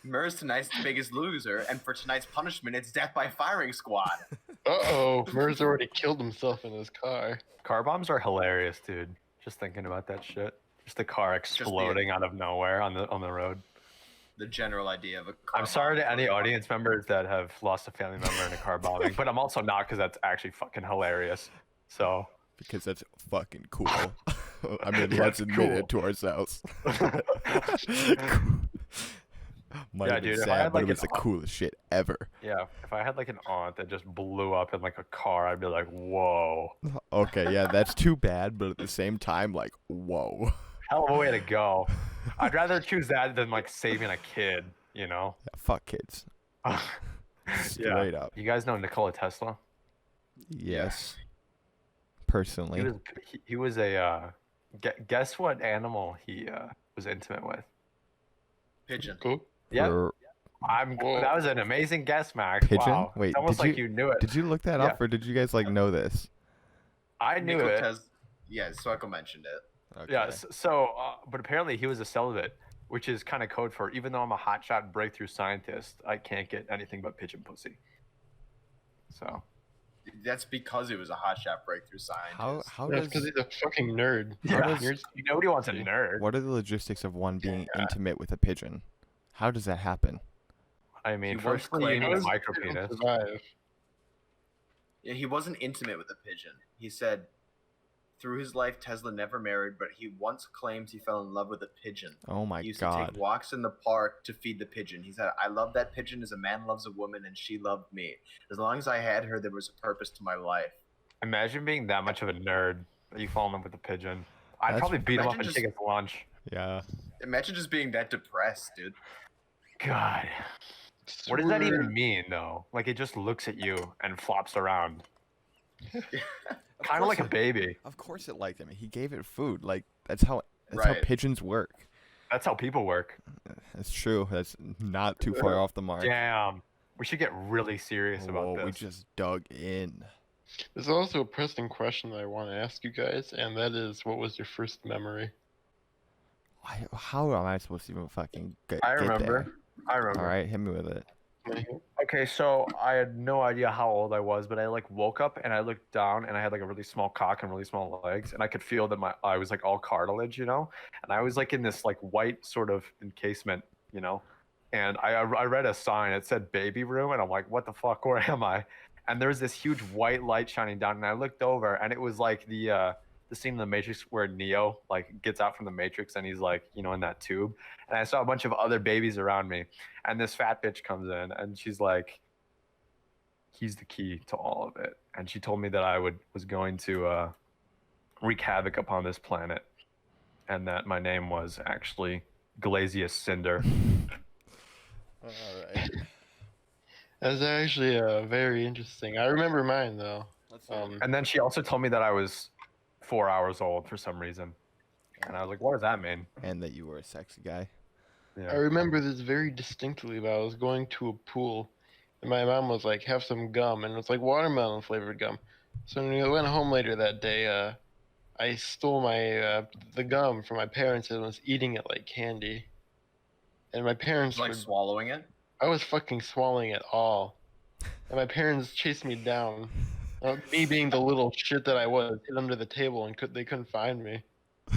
Speaker 1: Murr's tonight's biggest loser, and for tonight's punishment, it's death by firing squad.
Speaker 3: Uh-oh, Murr's already killed himself in his car.
Speaker 2: Car bombs are hilarious, dude. Just thinking about that shit. Just the car exploding out of nowhere on the road.
Speaker 1: The general idea of a car
Speaker 2: I'm sorry
Speaker 1: bomb.
Speaker 2: to any audience members that have lost a family member in a car bombing, but I'm also not because that's actually fucking hilarious. So
Speaker 4: Because that's fucking cool. I mean,
Speaker 2: Yeah,
Speaker 4: let's
Speaker 2: it's
Speaker 4: admit
Speaker 2: cool.
Speaker 4: it to ourselves. Might
Speaker 2: Yeah,
Speaker 4: have been
Speaker 2: dude, if I
Speaker 4: sad,
Speaker 2: had,
Speaker 4: but
Speaker 2: like,
Speaker 4: it was
Speaker 2: an
Speaker 4: the coolest shit ever.
Speaker 2: Yeah, if I had like an aunt that just blew up in like a car, I'd be like, whoa.
Speaker 4: Okay, yeah, that's too bad, but at the same time, like, whoa.
Speaker 2: Hell of a way to go. I'd rather choose that than like saving a kid, you know?
Speaker 4: Yeah, fuck kids. Straight up.
Speaker 2: You guys know Nikola Tesla?
Speaker 4: Yes.
Speaker 1: Yeah.
Speaker 4: Personally.
Speaker 2: He was a guess what animal he was intimate with?
Speaker 1: Pigeon.
Speaker 3: Cool.
Speaker 2: Yeah.
Speaker 4: Per-
Speaker 2: That was an amazing guess, Max.
Speaker 4: Pigeon?
Speaker 2: Wow.
Speaker 4: Wait,
Speaker 2: It's almost
Speaker 4: did
Speaker 2: like you knew it.
Speaker 4: Did you look that
Speaker 2: Yeah.
Speaker 4: up, or did you guys like know this?
Speaker 2: I knew
Speaker 1: Nikola
Speaker 2: it.
Speaker 1: Yeah, Sweckel mentioned it.
Speaker 4: Okay.
Speaker 2: Yeah. So, but apparently he was a celibate, which is kind of code for even though I'm a hotshot breakthrough scientist, I can't get anything but pigeon pussy. So.
Speaker 1: That's because he was a hotshot breakthrough scientist.
Speaker 4: How
Speaker 3: That's
Speaker 4: does
Speaker 3: because he's a fucking nerd.
Speaker 2: Nobody wants a nerd.
Speaker 4: what are the logistics of one being intimate with a pigeon? How does that happen?
Speaker 2: I mean,
Speaker 1: He once
Speaker 2: firstly, you
Speaker 1: claimed
Speaker 2: need a
Speaker 1: his
Speaker 2: micro
Speaker 3: Pigeon
Speaker 2: penis.
Speaker 3: survive.
Speaker 1: Yeah, he wasn't intimate with the pigeon. He said, through his life, Tesla never married, but he once claimed he fell in love with a pigeon.
Speaker 4: Oh my
Speaker 1: He used to
Speaker 4: god.
Speaker 1: take walks in the park to feed the pigeon. He said, I love that pigeon as a man loves a woman, and she loved me. As long as I had her, there was a purpose to my life.
Speaker 2: Imagine being that much of a nerd that you fall in love with a pigeon. I'd
Speaker 4: That's-
Speaker 2: probably beat him up
Speaker 1: Imagine
Speaker 2: and
Speaker 1: just-
Speaker 2: take his lunch.
Speaker 4: Yeah.
Speaker 1: Imagine just being that depressed, dude.
Speaker 2: God. What does that even mean, though? Like, it just looks at you and flops around. Kind of like a baby.
Speaker 4: Of course it liked him. He gave it food. Like that's how
Speaker 1: Right.
Speaker 4: pigeons work.
Speaker 2: That's how people work.
Speaker 4: That's true. That's not too far off the mark.
Speaker 2: Damn. We should get really serious about
Speaker 4: Whoa,
Speaker 2: this.
Speaker 4: we just dug in.
Speaker 3: There's also a pressing question that I want to ask you guys, and that is, what was your first memory?
Speaker 4: How am I supposed to even fucking get
Speaker 2: I
Speaker 4: there?
Speaker 2: remember.
Speaker 4: All right, hit me with it.
Speaker 2: Okay, so I had no idea how old I was, but I like woke up and I looked down and I had like a really small cock and really small legs, and I could feel that I was like all cartilage, you know, and I was like in this like white sort of encasement, you know, and I read a sign. It said baby room, and I'm like, what the fuck? Where am I? And there was this huge white light shining down, and I looked over, and it was like the scene in the Matrix where Neo like gets out from the Matrix and he's like, you know, in that tube. And I saw a bunch of other babies around me, and this fat bitch comes in and she's like, he's the key to all of it. And she told me that I was going to wreak havoc upon this planet, and that my name was actually Glazius Cinder.
Speaker 4: All right.
Speaker 3: That's actually very interesting. I remember mine though.
Speaker 2: And then she also told me that I was 4 hours old for some reason. And I was like, what does that mean?
Speaker 4: And that you were a sexy guy.
Speaker 3: I
Speaker 2: Yeah.
Speaker 3: remember this very distinctly. But I was going to a pool, and my mom was like, "Have some gum," and it was like watermelon flavored gum. So when we went home later that day, I stole my the gum from my parents and was eating it like candy. And my parents
Speaker 1: Like
Speaker 3: were,
Speaker 1: swallowing it.
Speaker 3: I was fucking swallowing it all, and my parents chased me down. Me being the little shit that I was, hid under the table and they couldn't find me,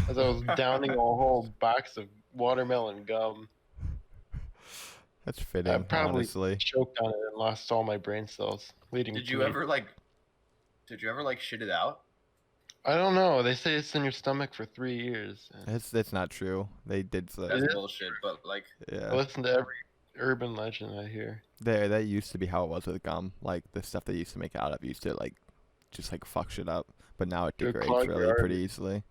Speaker 3: as I was downing a whole box of watermelon gum.
Speaker 4: That's fitting,
Speaker 3: I probably
Speaker 4: honestly.
Speaker 3: choked on it and lost all my brain cells, leading
Speaker 1: Did
Speaker 3: to
Speaker 1: you
Speaker 3: me.
Speaker 1: ever like shit it out?
Speaker 3: I don't know. They say it's in your stomach for 3 years.
Speaker 4: That's not true. They did say.
Speaker 1: That's
Speaker 3: is?
Speaker 1: bullshit. But like,
Speaker 4: Yeah.
Speaker 3: I listen to every urban legend I hear.
Speaker 4: That used to be how it was with gum. Like the stuff they used to make it out of used to like just like fuck shit up. But now it
Speaker 3: It would
Speaker 4: degrades
Speaker 3: clog your
Speaker 4: really pretty
Speaker 3: arteries.
Speaker 4: easily.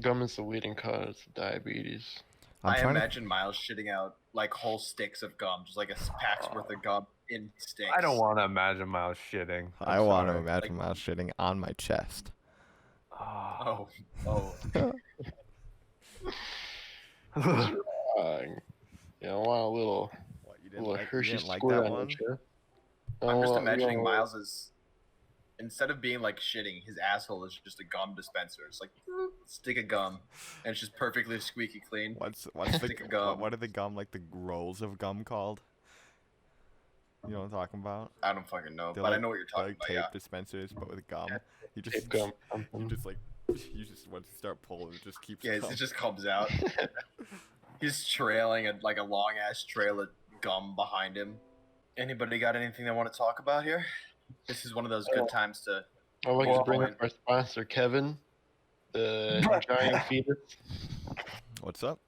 Speaker 3: Gum is the leading cause of diabetes.
Speaker 1: I
Speaker 4: trying to-
Speaker 1: imagine Miles shitting out like whole sticks of gum, just like a pack's worth of gum in sticks.
Speaker 2: I don't want to imagine Miles shitting.
Speaker 4: I
Speaker 2: I'm
Speaker 4: want to
Speaker 2: sorry.
Speaker 4: imagine Miles shitting on my chest.
Speaker 2: Oh.
Speaker 1: Oh,
Speaker 3: Yeah, I want a little,
Speaker 4: What, you
Speaker 3: little Hershey
Speaker 4: like
Speaker 3: squirt
Speaker 4: that
Speaker 3: on
Speaker 4: one?
Speaker 3: your chest.
Speaker 1: I'm just
Speaker 3: Oh,
Speaker 1: imagining
Speaker 3: yeah.
Speaker 1: Miles is, instead of being like shitting, his asshole is just a gum dispenser. It's like stick of gum, and it's just perfectly squeaky clean.
Speaker 4: What's
Speaker 1: Stick of gum.
Speaker 4: what are the gum like the rolls of gum called? You know what I'm talking about?
Speaker 1: I don't fucking know,
Speaker 4: They're
Speaker 1: but I
Speaker 4: like-
Speaker 1: know what you're
Speaker 4: they're
Speaker 1: talking
Speaker 4: like
Speaker 1: about.
Speaker 4: tape
Speaker 1: Yeah.
Speaker 4: dispensers, but with gum. You just
Speaker 3: Tape gum.
Speaker 4: you just like you just once you start pulling, it just keeps.
Speaker 1: Yeah,
Speaker 4: coming.
Speaker 1: it just comes out. He's trailing like a long ass trail of gum behind him. Anybody got anything they want to talk about here? This is one of those good times to.
Speaker 3: I'd like to bring
Speaker 1: Well,
Speaker 3: up our sponsor, Kevin, the giant fetus.
Speaker 4: What's up?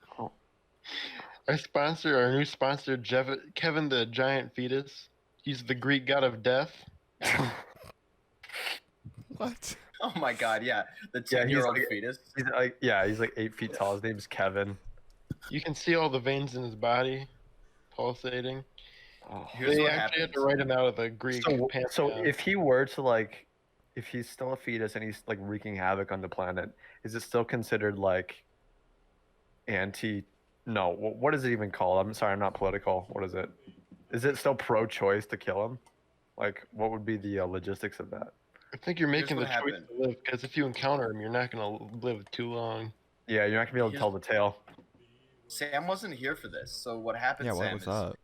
Speaker 3: Our new sponsor, Kevin the Giant Fetus. He's the Greek god of death.
Speaker 4: What?
Speaker 1: Oh my god, yeah. The 10-year-old fetus.
Speaker 2: He's like 8 feet tall. His name's Kevin.
Speaker 3: You can see all the veins in his body pulsating.
Speaker 2: Oh.
Speaker 1: Here's
Speaker 3: They
Speaker 1: what
Speaker 3: actually had
Speaker 1: happens.
Speaker 3: to write him out of the Greek
Speaker 2: So
Speaker 3: pantheon.
Speaker 2: if he were to like, if he's still a fetus and he's like wreaking havoc on the planet, is it still considered like No, what is it even called? I'm sorry, I'm not political. What is it? Is it still pro-choice to kill him? Like, what would be the logistics of that?
Speaker 3: I think you're making the
Speaker 1: what
Speaker 3: choice
Speaker 1: happened.
Speaker 3: to live, because if you encounter him, you're not going to live too long.
Speaker 2: Yeah, you're not gonna be able to tell the tale.
Speaker 1: Sam wasn't here for this, so what happened,
Speaker 4: Yeah, what
Speaker 1: Sam,
Speaker 4: was
Speaker 1: is
Speaker 4: up?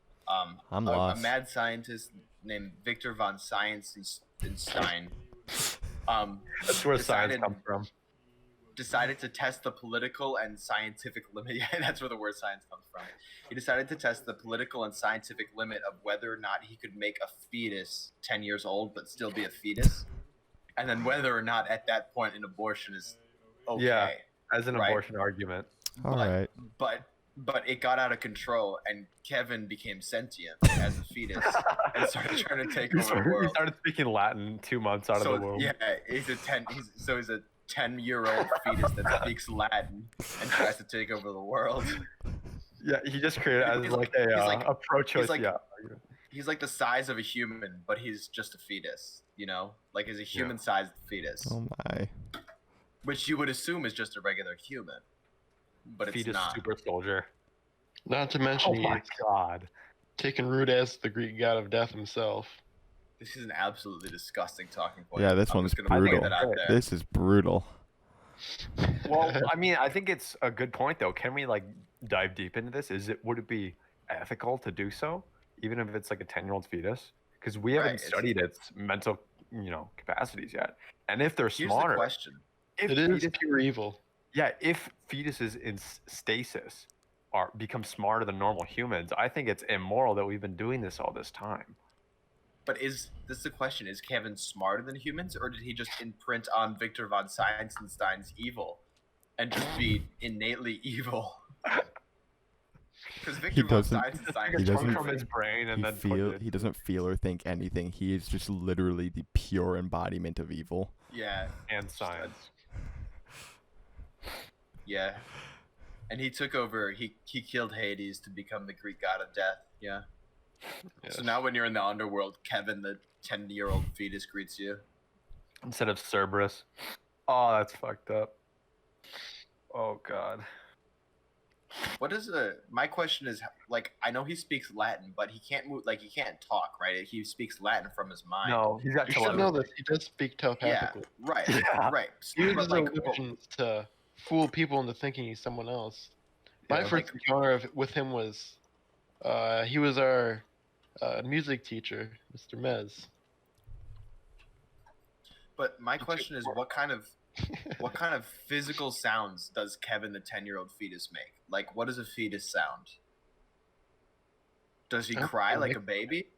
Speaker 4: I'm
Speaker 1: a
Speaker 4: lost.
Speaker 1: mad scientist named Victor von Science-Stein
Speaker 2: That's where science comes from.
Speaker 1: decided to test the political and scientific limit. Yeah, that's where the word science comes from. He decided to test the political and scientific limit of whether or not he could make a fetus 10 years old but still be a fetus, and then whether or not at that point an abortion is okay.
Speaker 2: Yeah, as an
Speaker 1: right?
Speaker 2: abortion argument.
Speaker 4: All right.
Speaker 1: But it got out of control, and Kevin became sentient as a fetus and started trying to take over the
Speaker 2: He
Speaker 1: world.
Speaker 2: started speaking Latin 2 months out of the womb.
Speaker 1: Yeah, he's a 10-year-old fetus that speaks Latin and tries to take over the world.
Speaker 2: Yeah, he just created it as
Speaker 1: He's
Speaker 2: like
Speaker 1: like-
Speaker 2: a pro-choice.
Speaker 1: he's like-
Speaker 2: yeah.
Speaker 1: He's like the size of a human, but he's just a fetus. You know, like he's a human-sized fetus,
Speaker 4: Oh my.
Speaker 1: which you would assume is just a regular human, but it's
Speaker 2: Fetus
Speaker 1: not.
Speaker 2: super soldier.
Speaker 3: Not to mention
Speaker 2: Oh my
Speaker 3: he's
Speaker 2: god.
Speaker 3: taking root as the Greek god of death himself.
Speaker 1: This is an absolutely disgusting talking point.
Speaker 4: Yeah, this
Speaker 1: I'm
Speaker 4: one's
Speaker 1: just gonna put
Speaker 4: brutal.
Speaker 1: that out there.
Speaker 4: This is brutal.
Speaker 2: Well, I mean, I think it's a good point though. Can we like dive deep into this? Would it be ethical to do so, even if it's like a 10-year-old fetus? Because we haven't
Speaker 1: Right,
Speaker 2: studied its mental, capacities yet. And if they're
Speaker 1: Here's
Speaker 2: smarter,
Speaker 1: the question.
Speaker 2: if
Speaker 3: It is
Speaker 2: fetus-
Speaker 3: pure evil.
Speaker 2: yeah, if fetuses in stasis become smarter than normal humans, I think it's immoral that we've been doing this all this time.
Speaker 1: But is this the question? Is Kevin smarter than humans, or did he just imprint on Victor von Science-Stein's evil and just be innately evil? Because Victor von
Speaker 4: doesn't-
Speaker 1: Science-Stein
Speaker 4: he doesn't-
Speaker 2: from his brain and then
Speaker 4: He doesn't feel or think anything. He is just literally the pure embodiment of evil.
Speaker 1: Yeah,
Speaker 2: and science.
Speaker 1: yeah. And he took over. He killed Hades to become the Greek god of death. Yeah.
Speaker 3: Yes.
Speaker 1: So now when you're in the underworld, Kevin, the 10-year-old fetus, greets you.
Speaker 2: Instead of Cerberus. Oh, that's fucked up. Oh god.
Speaker 1: What is my question is, like, I know he speaks Latin, but he can't move, like, he can't talk, right? He speaks Latin from his mind.
Speaker 2: No, he's got
Speaker 3: You should know that he does speak
Speaker 1: Yeah,
Speaker 3: telepathically.
Speaker 1: right,
Speaker 2: Yeah.
Speaker 1: right.
Speaker 3: He uses
Speaker 1: But, like,
Speaker 3: illusions to fool people into thinking he's someone else. My
Speaker 2: Yeah,
Speaker 3: first encounter with him was, he was our music teacher, Mr. Mez.
Speaker 1: but my question is, what kind of physical sounds does Kevin, the 10-year-old fetus, make? Like, what does a fetus sound? Does he
Speaker 3: I don't
Speaker 1: cry
Speaker 3: know,
Speaker 1: like
Speaker 3: like-
Speaker 1: a baby?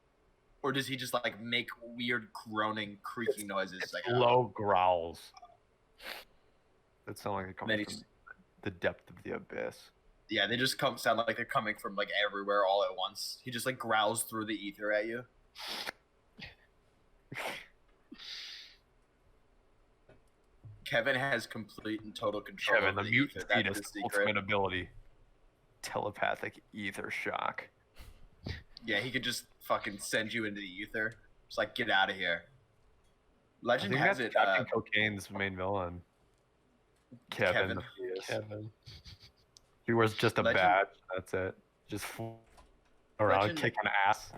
Speaker 1: Or does he just, like, make weird groaning, creaking noises? Like,
Speaker 2: low growls. That sound like they're
Speaker 1: Then
Speaker 2: coming
Speaker 1: he's-
Speaker 2: from the depth of the abyss.
Speaker 1: yeah, they just sound like they're coming from, like, everywhere all at once. He just, like, growls through the ether at you. Kevin has complete and total control
Speaker 2: Kevin,
Speaker 1: over
Speaker 2: the
Speaker 1: the ether.
Speaker 2: mutant
Speaker 1: That's
Speaker 2: fetus,
Speaker 1: the secret.
Speaker 2: ultimate ability. Telepathic ether shock.
Speaker 1: Yeah, he could just fucking send you into the ether. Just like, get out of here.
Speaker 2: I
Speaker 1: Legend
Speaker 2: think
Speaker 1: has
Speaker 2: that's
Speaker 1: it.
Speaker 2: Captain Cocaine's main villain. Kevin. the fetus.
Speaker 3: Kevin.
Speaker 2: He wears just a
Speaker 1: Legend-
Speaker 2: badge. That's it. Just around
Speaker 1: Legend-
Speaker 2: kicking ass.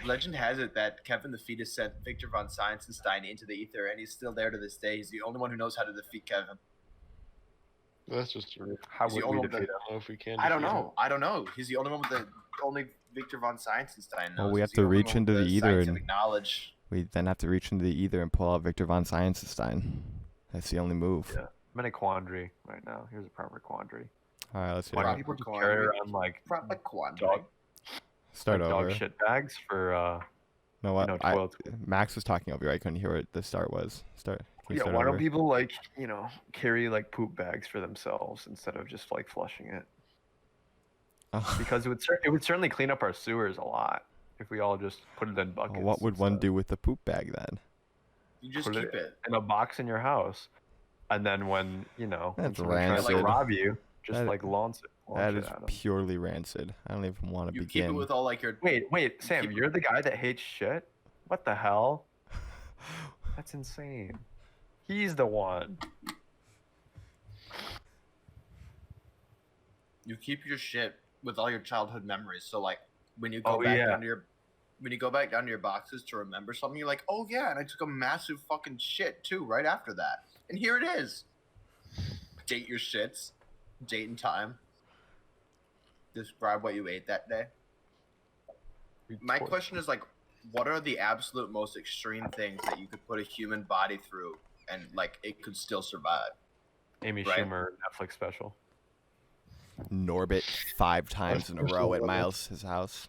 Speaker 1: Legend has it that Kevin the fetus sent Victor von Science-Stein into the ether, and he's still there to this day. He's the only one who knows how to defeat Kevin.
Speaker 3: That's just true.
Speaker 2: How
Speaker 1: He's the
Speaker 2: would
Speaker 1: only
Speaker 2: we
Speaker 1: one
Speaker 2: defeat
Speaker 1: that-
Speaker 2: him?
Speaker 3: I don't know if we can.
Speaker 1: I don't
Speaker 3: defeat him.
Speaker 1: know. I don't know. He's the only one with the only Victor von Science-Stein knows.
Speaker 4: Well, we have
Speaker 1: He's the
Speaker 4: to
Speaker 1: only
Speaker 4: reach
Speaker 1: one
Speaker 4: into
Speaker 1: with
Speaker 4: the ether and-
Speaker 1: scientific knowledge.
Speaker 4: We then have to reach into the ether and pull out Victor von Science-Stein. That's the only move.
Speaker 2: Yeah. I'm in a quandary right now. Here's a proper quandary.
Speaker 4: All right, let's
Speaker 2: Why
Speaker 4: hear
Speaker 2: do
Speaker 4: it.
Speaker 2: people just
Speaker 1: Proper
Speaker 2: carry
Speaker 1: quandary.
Speaker 2: around like
Speaker 1: Proper quandary.
Speaker 2: dog,
Speaker 4: Start
Speaker 2: like
Speaker 4: over.
Speaker 2: dog shit bags for
Speaker 4: No, what?
Speaker 2: toilet?
Speaker 4: Max was talking over you. I couldn't hear what the start was. Start. Can you
Speaker 2: Yeah,
Speaker 4: start
Speaker 2: why
Speaker 4: over?
Speaker 2: don't people like carry like poop bags for themselves instead of just like flushing it? Because it would certainly clean up our sewers a lot if we all just put it in buckets.
Speaker 4: What would one
Speaker 2: instead.
Speaker 4: do with the poop bag then?
Speaker 1: You just
Speaker 2: Put
Speaker 1: keep it.
Speaker 2: in a box in your house, and then when when
Speaker 4: That's
Speaker 2: someone tries to
Speaker 4: rancid.
Speaker 2: rob you, just
Speaker 4: That-
Speaker 2: like launch
Speaker 4: That
Speaker 2: it
Speaker 4: is
Speaker 2: at them.
Speaker 4: purely rancid. I don't even want to
Speaker 1: You
Speaker 4: begin.
Speaker 1: keep it with all like your.
Speaker 2: Wait, Sam,
Speaker 1: keep it-
Speaker 2: you're the guy that hates shit? What the hell? That's insane. He's the one.
Speaker 1: You keep your shit with all your childhood memories. So like when you go
Speaker 2: Oh,
Speaker 1: back
Speaker 2: yeah.
Speaker 1: down to your when you go back down to your boxes to remember something, you're like, oh yeah, and I took a massive fucking shit too right after that. And here it is. Date your shits. Date and time. Describe what you ate that day. My question is like, what are the absolute most extreme things that you could put a human body through and like it could still survive?
Speaker 2: Amy
Speaker 1: Right.
Speaker 2: Schumer Netflix special.
Speaker 4: Norbit 5 times in a row at Miles' house.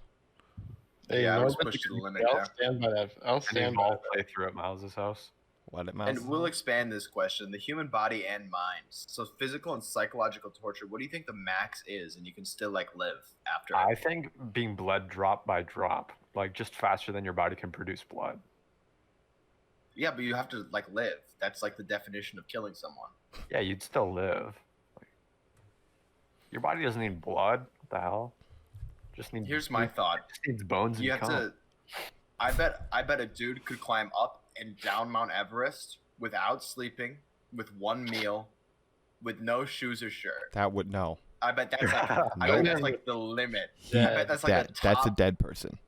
Speaker 3: Hey,
Speaker 1: Yeah, I
Speaker 3: no,
Speaker 1: was
Speaker 3: but
Speaker 1: pushed to the limit
Speaker 3: I'll
Speaker 1: there.
Speaker 3: stand by that. I'll
Speaker 2: And
Speaker 3: stand by
Speaker 2: all
Speaker 3: that.
Speaker 2: play through at Miles' house.
Speaker 4: What at Miles?
Speaker 1: And we'll expand this question: the human body and mind. So physical and psychological torture. What do you think the max is, and you can still like live after?
Speaker 2: I think being bled drop by drop, like just faster than your body can produce blood.
Speaker 1: Yeah, but you have to like live. That's like the definition of killing someone.
Speaker 2: Yeah, you'd still live. Like, your body doesn't need blood. What the hell? Just need.
Speaker 1: Here's my thought:
Speaker 2: Just needs bones
Speaker 1: you
Speaker 2: and
Speaker 1: have
Speaker 2: cum.
Speaker 1: to. I bet a dude could climb up and down Mount Everest without sleeping, with one meal, with no shoes or shirt.
Speaker 4: That would no.
Speaker 1: I bet that's like that's like the limit.
Speaker 3: Yeah,
Speaker 1: I bet that's like the top.
Speaker 4: That's a dead person.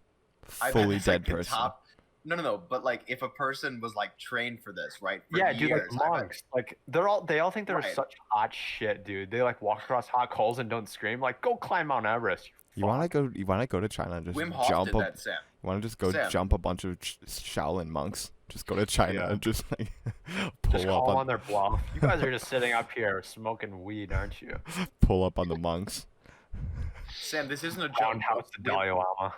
Speaker 1: I bet
Speaker 4: Fully
Speaker 1: that's,
Speaker 4: dead
Speaker 1: like, the
Speaker 4: person.
Speaker 1: top- No. But like, if a person was like trained for this, right? For
Speaker 2: Yeah, dude, like
Speaker 1: years, I bet-
Speaker 2: monks. Like they all think they're
Speaker 1: Right.
Speaker 2: such hot shit, dude. They like walk across hot coals and don't scream. Like, go climb Mount Everest.
Speaker 4: You want to go? You want to go to China and just
Speaker 1: Wim Hof
Speaker 4: jump
Speaker 1: did
Speaker 4: up?
Speaker 1: that, Sam.
Speaker 4: You want to just go
Speaker 1: Sam.
Speaker 4: jump a bunch of Shaolin monks? Just go to China
Speaker 2: Yeah.
Speaker 4: and just like pull
Speaker 2: Just
Speaker 4: up
Speaker 2: call
Speaker 4: on
Speaker 2: on their bluff. You guys are just sitting up here smoking weed, aren't you?
Speaker 4: pull up on the monks.
Speaker 1: Sam, this isn't a joke.
Speaker 2: Roundhouse to Dalai Lama.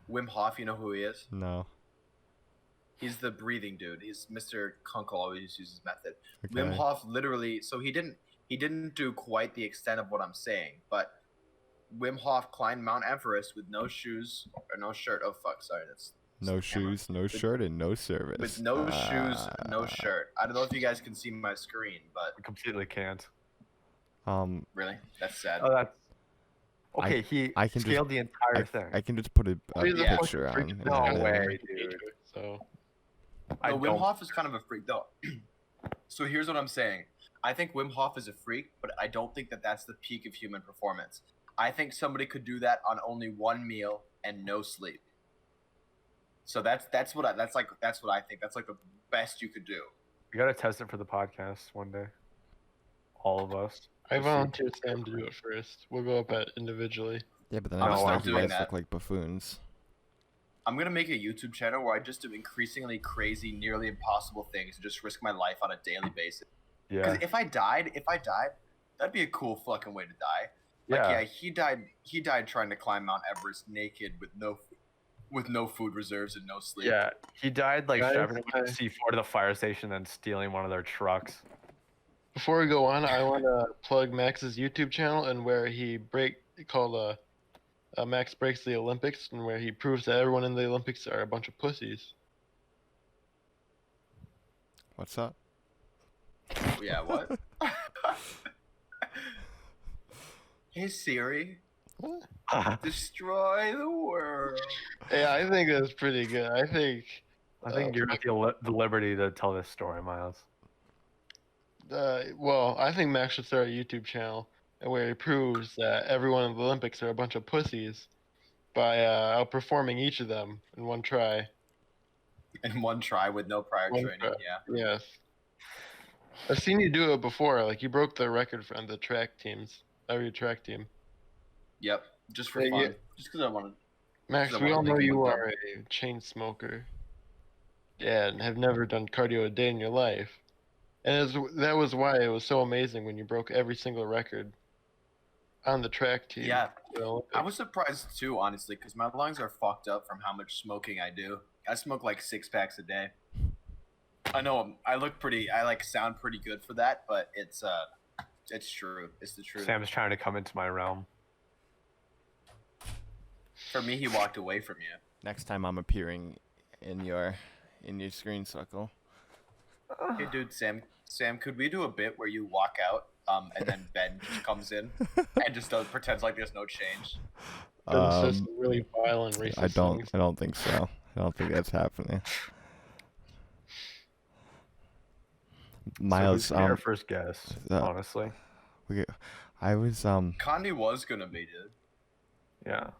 Speaker 1: Wim Hof, you know who he is?
Speaker 4: No.
Speaker 1: He's the breathing dude. He's Mr. Kunkel always uses his method.
Speaker 4: Okay.
Speaker 1: Wim Hof literally, so he didn't do quite the extent of what I'm saying, but Wim Hof climbed Mount Everest with no shoes or no shirt. Oh fuck, sorry, that's
Speaker 4: No
Speaker 1: the camera.
Speaker 4: shoes, no shirt, and no service.
Speaker 1: With no shoes, no shirt. I don't know if you guys can see my screen, but
Speaker 2: I completely can't.
Speaker 1: really, that's sad.
Speaker 2: Oh, that's okay. He
Speaker 4: I can
Speaker 2: scaled the entire thing.
Speaker 4: I can just put a
Speaker 3: He's a
Speaker 4: picture on.
Speaker 3: freak.
Speaker 4: and
Speaker 2: No
Speaker 4: then-
Speaker 2: way, dude.
Speaker 3: So
Speaker 2: I
Speaker 1: No, Wim
Speaker 2: don't.
Speaker 1: Hof is kind of a freak, though. So here's what I'm saying. I think Wim Hof is a freak, but I don't think that that's the peak of human performance. I think somebody could do that on only one meal and no sleep. So that's what I think. That's like the best you could do.
Speaker 2: We gotta test it for the podcast one day. All of us.
Speaker 3: I volunteer Sam to do it first. We'll go up at individually.
Speaker 4: Yeah, but then
Speaker 1: I'm
Speaker 4: I
Speaker 1: gonna
Speaker 4: don't
Speaker 1: start
Speaker 4: want you
Speaker 1: doing
Speaker 4: guys
Speaker 1: that.
Speaker 4: look like buffoons.
Speaker 1: I'm gonna make a YouTube channel where I just do increasingly crazy, nearly impossible things and just risk my life on a daily basis. Because
Speaker 2: Yeah.
Speaker 1: if I died, that'd be a cool fucking way to die. Like,
Speaker 2: Yeah.
Speaker 1: yeah, he died trying to climb Mount Everest naked with no food reserves and no sleep.
Speaker 2: Yeah. He died like
Speaker 3: Guys,
Speaker 2: driving with the C4 to the fire station and stealing one of their trucks.
Speaker 3: Before we go on, I want to plug Max's YouTube channel and where he called Max Breaks the Olympics, and where he proves that everyone in the Olympics are a bunch of pussies.
Speaker 4: What's up?
Speaker 1: Yeah, what? Hey Siri, destroy the world.
Speaker 3: Yeah, I think that's pretty good. I think
Speaker 2: I think you're at the liberty to tell this story, Miles.
Speaker 3: I think Max should start a YouTube channel where he proves that everyone in the Olympics are a bunch of pussies by outperforming each of them in one try.
Speaker 1: In one try with no prior
Speaker 3: One
Speaker 1: training.
Speaker 3: try.
Speaker 1: Yeah.
Speaker 3: Yes. I've seen you do it before. Like, you broke the record for the track teams. Every track team.
Speaker 1: Yep. Just for
Speaker 3: Yeah,
Speaker 1: fun.
Speaker 3: yeah.
Speaker 1: Just because I wanted.
Speaker 3: Max,
Speaker 1: I
Speaker 3: we all
Speaker 1: wanna
Speaker 3: know
Speaker 1: make it
Speaker 3: you
Speaker 1: look
Speaker 3: are a chain smoker. Yeah, and have never done cardio a day in your life. And that was why it was so amazing when you broke every single record. on the track team.
Speaker 1: Yeah,
Speaker 3: for the Olympics.
Speaker 1: I was surprised too, honestly, because my lungs are fucked up from how much smoking I do. I smoke like 6 packs a day. I know I look pretty. I like sound pretty good for that, but it's true. It's the truth.
Speaker 2: Sam's trying to come into my realm.
Speaker 1: For me, he walked away from you.
Speaker 4: Next time I'm appearing in your screen circle.
Speaker 1: Hey, dude, Sam, could we do a bit where you walk out, and then Ben just comes in and just pretends like there's no change?
Speaker 3: Says some really violent racist things.
Speaker 4: I don't think so. I don't think that's happening. Miles,
Speaker 2: so who's our first guest, honestly.
Speaker 4: I was
Speaker 1: Condi was gonna be, dude.
Speaker 2: Yeah.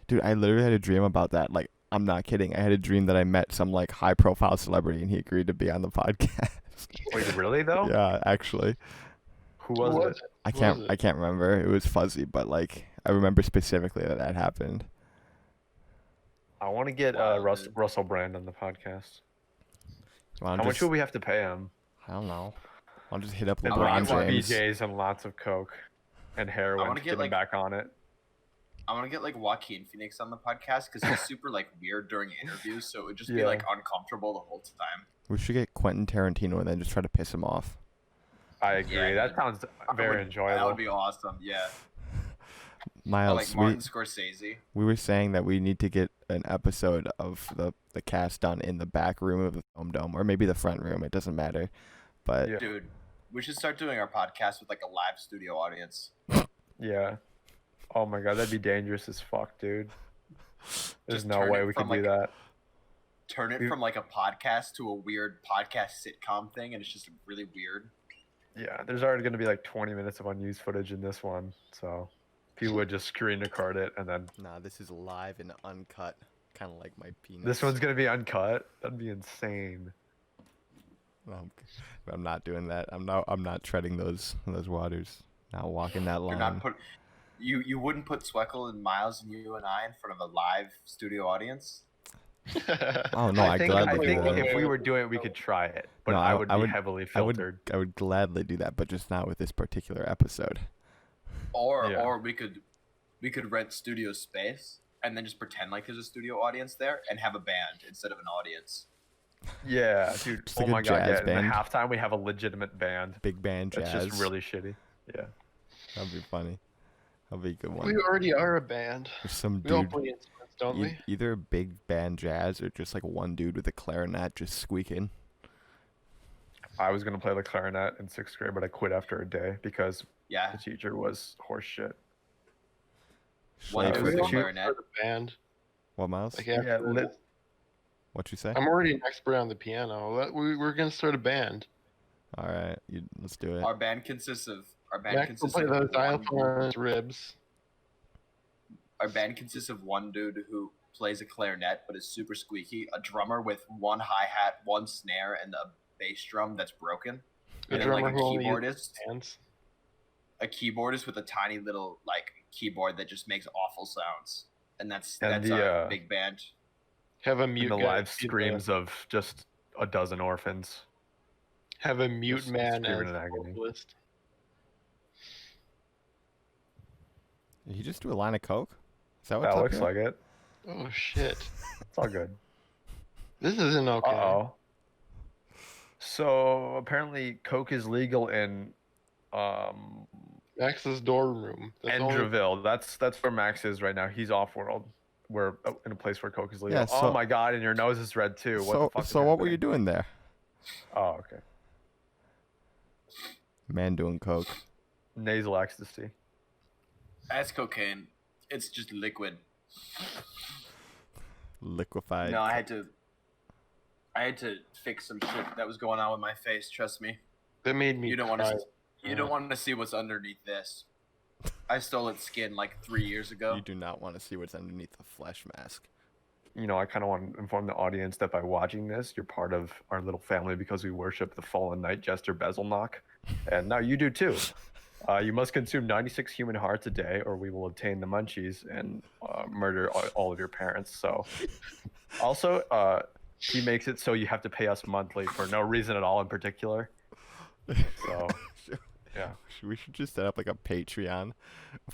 Speaker 4: Dude, I literally had a dream about that. Like, I'm not kidding. I had a dream that I met some like high-profile celebrity, and he agreed to be on the podcast.
Speaker 2: Wait, really though?
Speaker 4: Yeah, actually.
Speaker 2: Who was it?
Speaker 4: I can't remember. It was fuzzy, but like I remember specifically that happened.
Speaker 2: I want to get Russell Brand on the podcast.
Speaker 4: How
Speaker 2: much will we have to pay him?
Speaker 4: I don't know. I'll just hit up
Speaker 2: And
Speaker 4: LeBron
Speaker 2: lots
Speaker 4: James.
Speaker 2: of BJs and lots of coke and heroin to get him back on it.
Speaker 1: I want to get like Joaquin Phoenix on the podcast because he's super like weird during interviews, so it would just be like uncomfortable the whole time.
Speaker 4: We should get Quentin Tarantino and then just try to piss him off.
Speaker 2: I agree.
Speaker 1: Yeah,
Speaker 2: that sounds very enjoyable.
Speaker 1: That would be awesome. Yeah.
Speaker 4: Miles,
Speaker 1: like Martin Scorsese.
Speaker 4: We were saying that we need to get an episode of the cast done in the back room of the Foam Dome, or maybe the front room. It doesn't matter. But
Speaker 1: dude, we should start doing our podcast with like a live studio audience.
Speaker 2: Yeah. Oh my god, that'd be dangerous as fuck, dude. There's no way we could do that.
Speaker 1: Turn it from like a podcast to a weird podcast sitcom thing, and it's just really weird.
Speaker 2: Yeah, there's already going to be like 20 minutes of unused footage in this one, so people would just screen record it and then.
Speaker 4: Nah, this is live and uncut, kind of like my penis.
Speaker 2: This one's going to be uncut. That'd be insane.
Speaker 4: I'm not doing that. I'm not treading those waters. Not walking that line.
Speaker 1: You wouldn't put Sweckle and Miles and you and I in front of a live studio audience?
Speaker 4: Oh no,
Speaker 2: I think if we were doing it, we could try it, but no, I would be heavily filtered.
Speaker 4: I would gladly do that, but just not with this particular episode.
Speaker 1: Or we could rent studio space and then just pretend like there's a studio audience there and have a band instead of an audience.
Speaker 2: Yeah, dude.
Speaker 4: Just like my god, yeah.
Speaker 2: Band. In halftime we have a legitimate band.
Speaker 4: Big band jazz.
Speaker 2: It's just really shitty. Yeah.
Speaker 4: That'd be funny. That'd be a good one.
Speaker 3: We already are a band.
Speaker 4: There's some
Speaker 3: we all play instruments, don't we?
Speaker 4: Either a big band jazz or just like one dude with a clarinet just squeaking.
Speaker 2: I was gonna play the clarinet in 6th grade, but I quit after a day because the teacher was horse shit.
Speaker 1: One dude with a clarinet.
Speaker 3: Band.
Speaker 4: What, Miles?
Speaker 3: Like
Speaker 4: What'd you say?
Speaker 3: I'm already an expert on the piano. We're gonna start a band.
Speaker 4: All right, let's do it.
Speaker 1: Our band consists of
Speaker 3: Max will play those xylophone on his ribs.
Speaker 1: Our band consists of one dude who plays a clarinet but is super squeaky, a drummer with one hi-hat, one snare, and a bass drum that's broken, and then like a keyboardist with a tiny little like keyboard that just makes awful sounds, and that's our big band.
Speaker 3: Have a mute.
Speaker 2: And the live screams of just a dozen orphans.
Speaker 3: Have a mute just man as
Speaker 2: a
Speaker 3: vocalist.
Speaker 4: Did he just do a line of coke? Is that what
Speaker 2: that looks like it?
Speaker 3: Oh shit!
Speaker 2: It's all good.
Speaker 3: This isn't okay.
Speaker 2: Uh-oh. So apparently, coke is legal in
Speaker 3: Max's dorm room.
Speaker 2: Endreville. That's where Max is right now. He's off world. We're in a place where coke is legal.
Speaker 4: Yeah,
Speaker 2: oh my god! And your nose is red too. What the fuck?
Speaker 4: So what were you doing there?
Speaker 2: Oh, okay.
Speaker 4: Man doing coke.
Speaker 2: Nasal ecstasy.
Speaker 1: That's cocaine. It's just liquid.
Speaker 4: Liquefied.
Speaker 1: No, I had to fix some shit that was going on with my face. Trust me.
Speaker 3: That made me.
Speaker 1: You don't want to see what's underneath this. I stole its skin like 3 years ago.
Speaker 4: You do not want to see what's underneath the flesh mask.
Speaker 2: You know, I kind of want to inform the audience that by watching this, you're part of our little family because we worship the fallen night jester Bezelnock. And now you do too. You must consume 96 human hearts a day or we will obtain the munchies and murder all of your parents. So also, he makes it so you have to pay us monthly for no reason at all in particular. So Yeah.
Speaker 4: We should just set up like a Patreon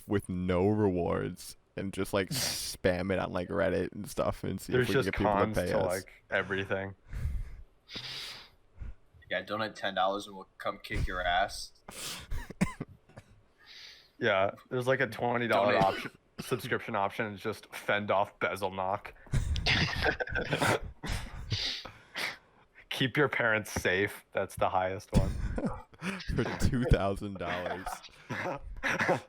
Speaker 4: with no rewards and just like spam it on like Reddit and stuff and see
Speaker 2: There's
Speaker 4: if we can
Speaker 2: just
Speaker 4: get people to
Speaker 2: cons
Speaker 4: pay
Speaker 2: to
Speaker 4: us.
Speaker 2: like everything.
Speaker 1: Yeah, donate $10 and we'll come kick your ass.
Speaker 2: Yeah, there's like a $20
Speaker 1: Donate.
Speaker 2: subscription option. It's just fend off bezel knock. Keep your parents safe. That's the highest one.
Speaker 4: For $2,000.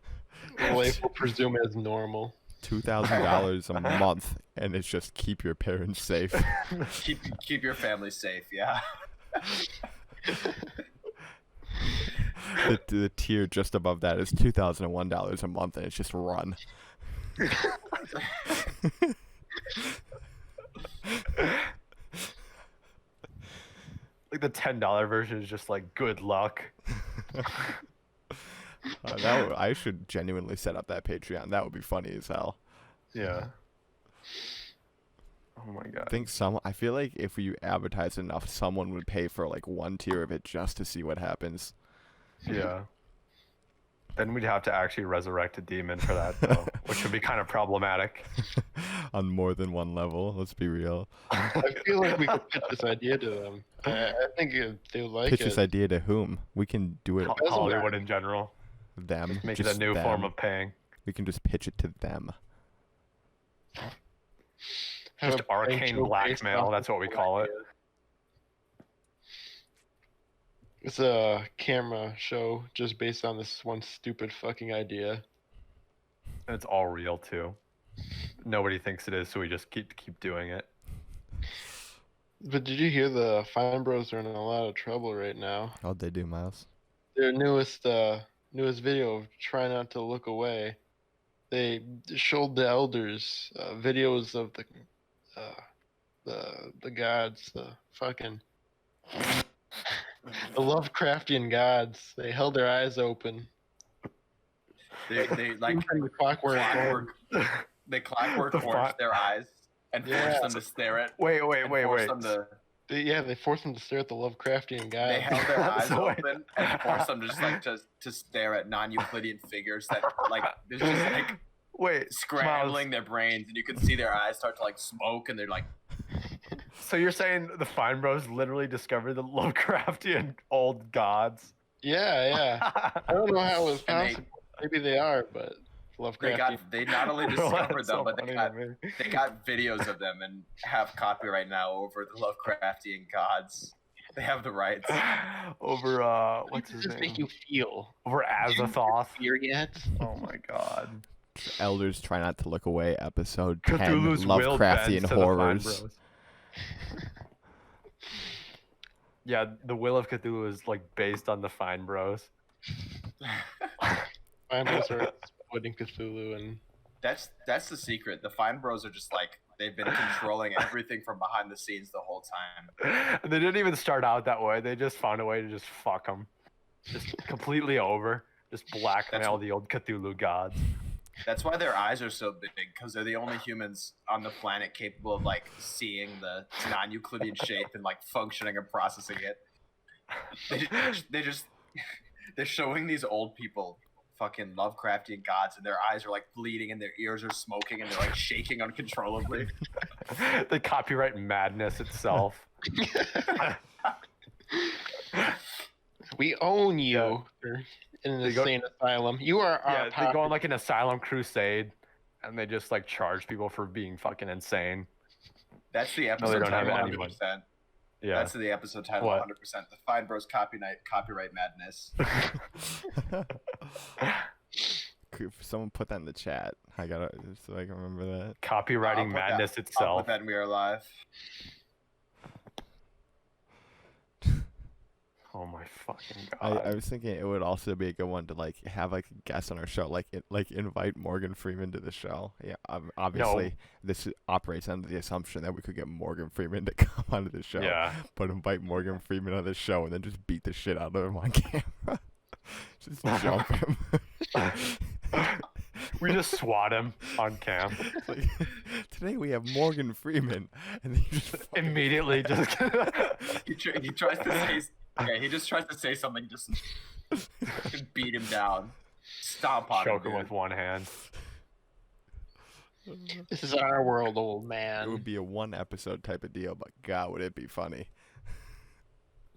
Speaker 3: Life will presume as normal.
Speaker 4: $2,000 a month, and it's just keep your parents safe.
Speaker 1: Keep your family safe. Yeah.
Speaker 4: The tier just above that is $2,001 a month, and it's just run.
Speaker 2: Like the $10 version is just like good luck.
Speaker 4: I should genuinely set up that Patreon. That would be funny as hell.
Speaker 2: Yeah. Oh my god.
Speaker 4: I feel like if you advertise enough, someone would pay for like one tier of it just to see what happens.
Speaker 2: Yeah. Then we'd have to actually resurrect a demon for that, though, which would be kind of problematic.
Speaker 4: On more than one level, let's be real.
Speaker 3: I feel like we could pitch this idea to them. I think they would like
Speaker 4: Pitch
Speaker 3: it.
Speaker 4: this idea to whom? We can do it.
Speaker 2: Hollywood in general.
Speaker 4: Them.
Speaker 2: Make it
Speaker 4: just
Speaker 2: a new
Speaker 4: them.
Speaker 2: form of paying.
Speaker 4: We can just pitch it to them.
Speaker 3: Have
Speaker 2: Just
Speaker 3: a prank
Speaker 2: arcane
Speaker 3: show
Speaker 2: blackmail,
Speaker 3: based off
Speaker 2: that's what we call it.
Speaker 3: It's a camera show just based on this one stupid fucking idea.
Speaker 2: And it's all real, too. Nobody thinks it is, so we just keep doing it.
Speaker 3: But did you hear the Fine Bros are in a lot of trouble right now?
Speaker 4: How'd they do, Miles?
Speaker 3: Their newest video of Try Not to Look Away. They showed the elders videos of the gods, the fucking the Lovecraftian gods. They held their eyes open.
Speaker 1: They like
Speaker 3: the clockwork.
Speaker 1: they clockwork forced their eyes and forced them to stare at.
Speaker 2: Wait.
Speaker 3: They forced them to stare at the Lovecraftian gods.
Speaker 1: They held their eyes open and forced them to just like to stare at non-Euclidean figures that like they're just like scrambling their brains, and you can see their eyes start to like smoke, and they're like.
Speaker 2: So you're saying the Fine Bros literally discovered the Lovecraftian old gods?
Speaker 3: Yeah. I don't know how it was possible. Maybe they are, but Lovecraftian.
Speaker 1: They not only discovered them, but they got videos of them and have copyright now over the Lovecraftian gods. They have the rights.
Speaker 2: Over what's his name?
Speaker 3: Make you feel?
Speaker 2: Over Azathoth.
Speaker 3: Fear yet?
Speaker 2: Oh my god.
Speaker 4: Elders Try Not to Look Away, episode
Speaker 2: Cthulhu's
Speaker 4: 10, Lovecraftian horrors.
Speaker 2: Yeah, the Will of Cthulhu is like based on the Fine Bros.
Speaker 3: Fine Bros are exploiting Cthulhu, and
Speaker 1: that's the secret. The Fine Bros are just like they've been controlling everything from behind the scenes the whole time.
Speaker 2: And they didn't even start out that way. They just found a way to just fuck them, just completely over, just blackmail the old Cthulhu gods.
Speaker 1: That's why their eyes are so big, because they're the only humans on the planet capable of like seeing the non-Euclidean shape and like functioning and processing it. They're showing these old people fucking Lovecraftian gods, and their eyes are like bleeding, and their ears are smoking, and they're like shaking uncontrollably.
Speaker 2: The copyright madness itself.
Speaker 3: We own you. In an insane asylum. You are our
Speaker 2: they go on like an asylum crusade, and they just like charge people for being fucking insane.
Speaker 1: That's the episode title 100%.
Speaker 2: Yeah.
Speaker 1: That's the episode title 100%. The Fine Bros copyright madness.
Speaker 4: Someone put that in the chat. I gotta so I can remember that.
Speaker 2: Copywriting madness itself.
Speaker 1: I'll put that in We Are Live.
Speaker 2: Oh my fucking god!
Speaker 4: I was thinking it would also be a good one to like have like a guest on our show, like invite Morgan Freeman to the show. Yeah, obviously this operates under the assumption that we could get Morgan Freeman to come onto the show.
Speaker 2: Yeah,
Speaker 4: but invite Morgan Freeman on the show and then just beat the shit out of him on camera. Just jump him.
Speaker 2: We just swat him on cam.
Speaker 4: Like, today we have Morgan Freeman, and he just
Speaker 2: immediately just
Speaker 1: he tries to say. Okay, he just tries to say something just Beat him down. Stomp on
Speaker 2: Choke
Speaker 1: him,
Speaker 2: him with one hand.
Speaker 3: This is our world, old
Speaker 4: It
Speaker 3: man.
Speaker 4: would be a 1-episode type of deal, but God, would it be funny?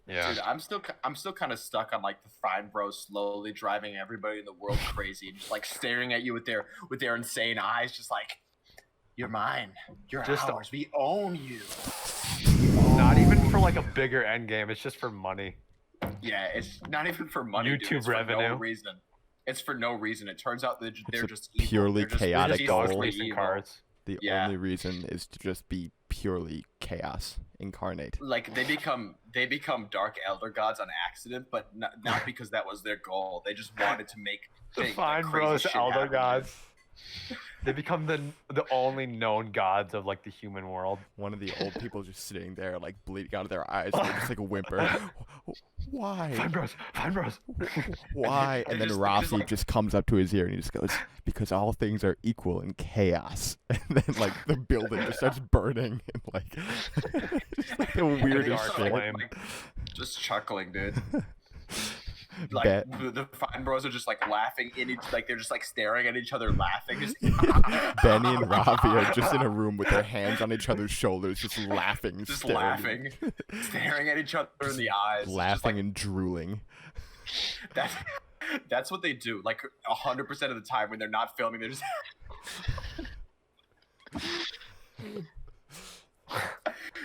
Speaker 2: Yeah.
Speaker 1: Dude, I'm still kind of stuck on like the Fine Bros slowly driving everybody in the world crazy and just like staring at you with their insane eyes, just like, you're mine, you're
Speaker 2: Just
Speaker 1: ours, we own you.
Speaker 2: Not even for like a bigger end game. It's just for money.
Speaker 1: Yeah, it's not even for money.
Speaker 2: YouTube
Speaker 1: dude. It's
Speaker 2: revenue.
Speaker 1: For no reason. It's for no reason. It turns out that they're
Speaker 4: a
Speaker 1: just evil.
Speaker 4: purely
Speaker 1: They're just
Speaker 4: chaotic
Speaker 2: Just
Speaker 4: goal.
Speaker 2: dogs
Speaker 1: evil.
Speaker 2: racing cars.
Speaker 4: The
Speaker 1: Yeah.
Speaker 4: only reason is to just be purely chaos incarnate.
Speaker 1: Like they become dark elder gods on accident, but not because that was their goal. They just wanted to make
Speaker 2: The
Speaker 1: crazy
Speaker 2: Fine Bros
Speaker 1: shit
Speaker 2: elder
Speaker 1: happen.
Speaker 2: gods. They become the only known gods of like the human world.
Speaker 4: One of the old people just sitting there, like bleeding out of their eyes, and they just like a whimper. Why?
Speaker 2: Fine Bros. Fine Bros.
Speaker 4: Why? And then Rafi just comes up to his ear and he just goes, "Because all things are equal in chaos." And then like the building just starts burning and like, just, like the weirdest
Speaker 2: Dark
Speaker 4: shit.
Speaker 2: flame.
Speaker 1: Just chuckling, dude. Like
Speaker 4: Bet.
Speaker 1: the Fine Bros are just like laughing they're just like staring at each other, laughing. Just,
Speaker 4: Benny and Rafi are just in a room with their hands on each other's shoulders, just laughing,
Speaker 1: just
Speaker 4: staring,
Speaker 1: laughing, staring at each other in the eyes, It's just
Speaker 4: laughing
Speaker 1: like,
Speaker 4: and drooling.
Speaker 1: that's what they do. Like 100% of the time when they're not filming, they're just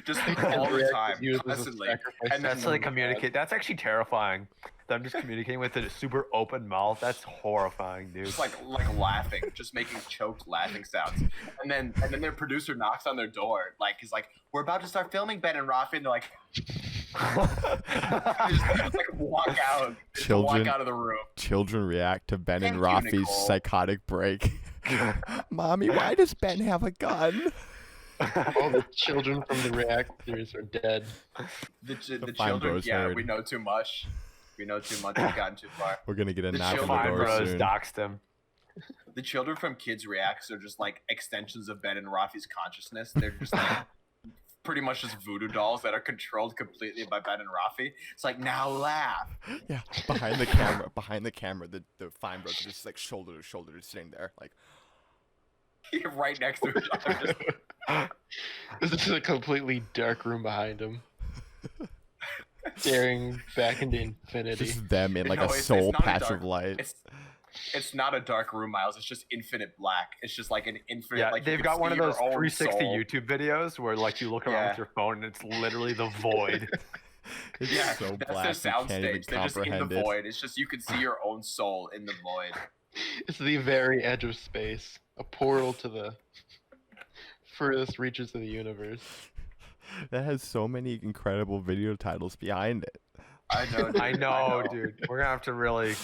Speaker 1: just all the time, constantly. And
Speaker 2: That's
Speaker 1: then
Speaker 2: how they communicate. That's actually terrifying. Them just communicating with a super open mouth. That's horrifying, dude.
Speaker 1: just like laughing, just making choked laughing sounds. And then their producer knocks on their door, like he's like, "We're about to start filming, Ben and Rafi," and they're like, just like walk out, just
Speaker 4: Children-
Speaker 1: walk out of the room.
Speaker 4: Children react to Ben and
Speaker 1: Thank you,
Speaker 4: Rafi's
Speaker 1: Nicole.
Speaker 4: psychotic break. Mommy, why does Ben have a gun?
Speaker 3: All the children from the reactors are dead.
Speaker 1: The
Speaker 4: Fine
Speaker 1: children,
Speaker 4: Bros
Speaker 1: yeah,
Speaker 4: heard.
Speaker 1: we know too much. We know too much. We've gotten too far.
Speaker 4: We're gonna get a
Speaker 1: The
Speaker 4: knock on the
Speaker 2: Fine
Speaker 4: door
Speaker 2: Bros
Speaker 4: soon.
Speaker 2: doxed him.
Speaker 1: The children from Kids Reacts are just like extensions of Ben and Rafi's consciousness. They're just like pretty much just voodoo dolls that are controlled completely by Ben and Rafi. It's like, now laugh.
Speaker 4: Yeah, behind the camera, the Fine Bros are just like shoulder to shoulder, just sitting there, like.
Speaker 1: You're right next to each other.
Speaker 3: This is a completely dark room behind him. Staring back into infinity.
Speaker 4: Just them in like
Speaker 1: No,
Speaker 4: a
Speaker 1: it's
Speaker 4: soul
Speaker 1: not a
Speaker 4: patch
Speaker 1: dark-
Speaker 4: of light.
Speaker 1: It's not a dark room, Miles. It's just infinite black. It's just like an infinite.
Speaker 2: Yeah,
Speaker 1: like, you
Speaker 2: they've
Speaker 1: can
Speaker 2: got
Speaker 1: see
Speaker 2: one of
Speaker 1: your
Speaker 2: those
Speaker 1: own
Speaker 2: 360
Speaker 1: soul.
Speaker 2: YouTube videos where like you look around
Speaker 1: Yeah.
Speaker 2: with your phone and it's literally the void.
Speaker 4: It's
Speaker 1: Yeah,
Speaker 4: so
Speaker 1: that's
Speaker 4: black
Speaker 1: their
Speaker 4: you can't even
Speaker 1: soundstage. They're just in
Speaker 4: comprehend
Speaker 1: the
Speaker 4: it.
Speaker 1: void. It's just you can see your own soul in the void.
Speaker 3: It's the very edge of space. A portal to the furthest reaches of the universe.
Speaker 4: That has so many incredible video titles behind it.
Speaker 1: I know. Dude,
Speaker 2: I know, dude. We're gonna have to really.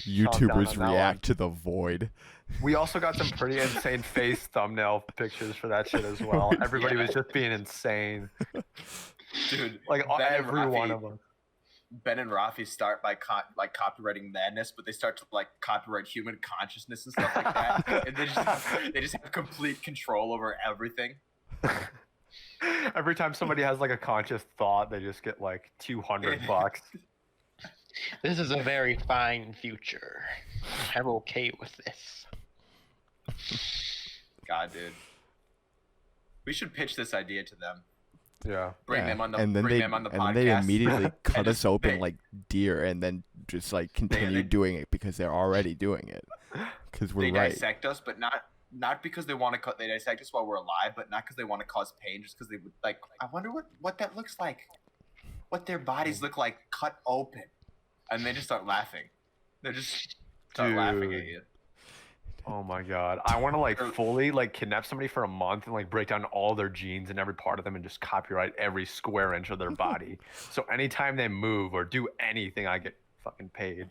Speaker 4: YouTubers
Speaker 2: on that
Speaker 4: react to the void.
Speaker 2: We also got some pretty insane face thumbnail pictures for that shit as well. Everybody was just being insane.
Speaker 1: Dude,
Speaker 2: Like
Speaker 1: Ben and
Speaker 2: every one
Speaker 1: Rafi-
Speaker 2: of them.
Speaker 1: Ben and Rafi start by copyrighting madness, but they start to like copyright human consciousness and stuff like that. And they just have complete control over everything.
Speaker 2: Every time somebody has like a conscious thought, they just get like $200.
Speaker 3: This is a very fine future. I'm okay with this.
Speaker 1: God, dude. We should pitch this idea to them.
Speaker 2: Yeah.
Speaker 1: Bring
Speaker 4: Yeah,
Speaker 1: them on the
Speaker 4: and then
Speaker 1: bring
Speaker 4: they
Speaker 1: them on the
Speaker 4: and
Speaker 1: podcast.
Speaker 4: then they immediately cut
Speaker 1: just-
Speaker 4: us open
Speaker 1: they-
Speaker 4: like deer, and then just like continue
Speaker 1: they-
Speaker 4: doing it because they're already doing it. Because we're
Speaker 1: they
Speaker 4: right.
Speaker 1: dissect us, but not because they want to. They dissect us while we're alive, but not because they want to cause pain. Just because they would like. I wonder what that looks like. What their bodies look like cut open, and they just start laughing. They just start laughing at
Speaker 2: Dude.
Speaker 1: you.
Speaker 2: Oh my god. I want to like fully like kidnap somebody for a month and like break down all their genes and every part of them and just copyright every square inch of their body. So anytime they move or do anything, I get fucking paid.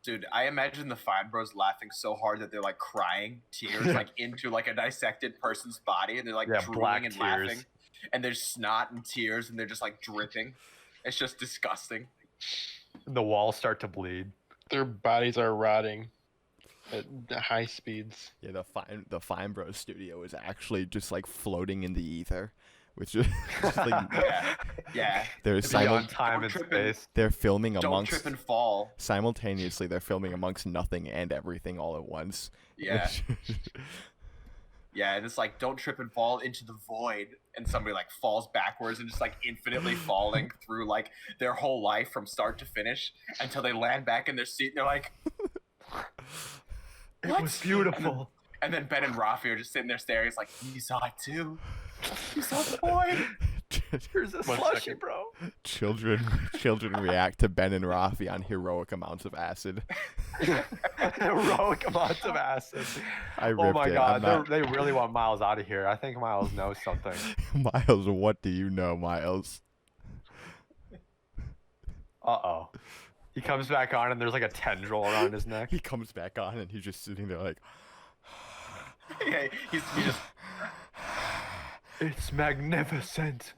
Speaker 1: Dude, I imagine the Fine Bros laughing so hard that they're like crying tears like into like a dissected person's body, and they're like
Speaker 2: Yeah,
Speaker 1: drooling
Speaker 2: black
Speaker 1: and
Speaker 2: tears.
Speaker 1: laughing, and there's snot and tears, and they're just like dripping. It's just disgusting.
Speaker 2: The walls start to bleed.
Speaker 3: Their bodies are rotting at high speeds.
Speaker 4: Yeah, the Fine Bros studio is actually just like floating in the ether which is just like
Speaker 1: yeah.
Speaker 2: They're beyond time and space.
Speaker 4: They're filming amongst.
Speaker 1: Don't trip and fall.
Speaker 4: Simultaneously, they're filming amongst nothing and everything all at once.
Speaker 1: Yeah. Yeah, and it's like, don't trip and fall into the void, and somebody like falls backwards and just like infinitely falling through like their whole life from start to finish until they land back in their seat and they're like,
Speaker 2: it was beautiful.
Speaker 1: And then Ben and Rafi are just sitting there staring. It's like, you saw it too. You saw the void.
Speaker 2: Here's a slushy, bro.
Speaker 4: Children react to Ben and Rafi on heroic amounts of acid.
Speaker 2: Heroic amounts of acid. Oh my god, they really want Miles out of here. I think Miles knows something.
Speaker 4: Miles, what do you know, Miles?
Speaker 2: Uh-oh. He comes back on and there's like a tendril around his neck.
Speaker 4: He comes back on and he's just sitting there like...
Speaker 1: Yeah, he just...
Speaker 2: It's magnificent.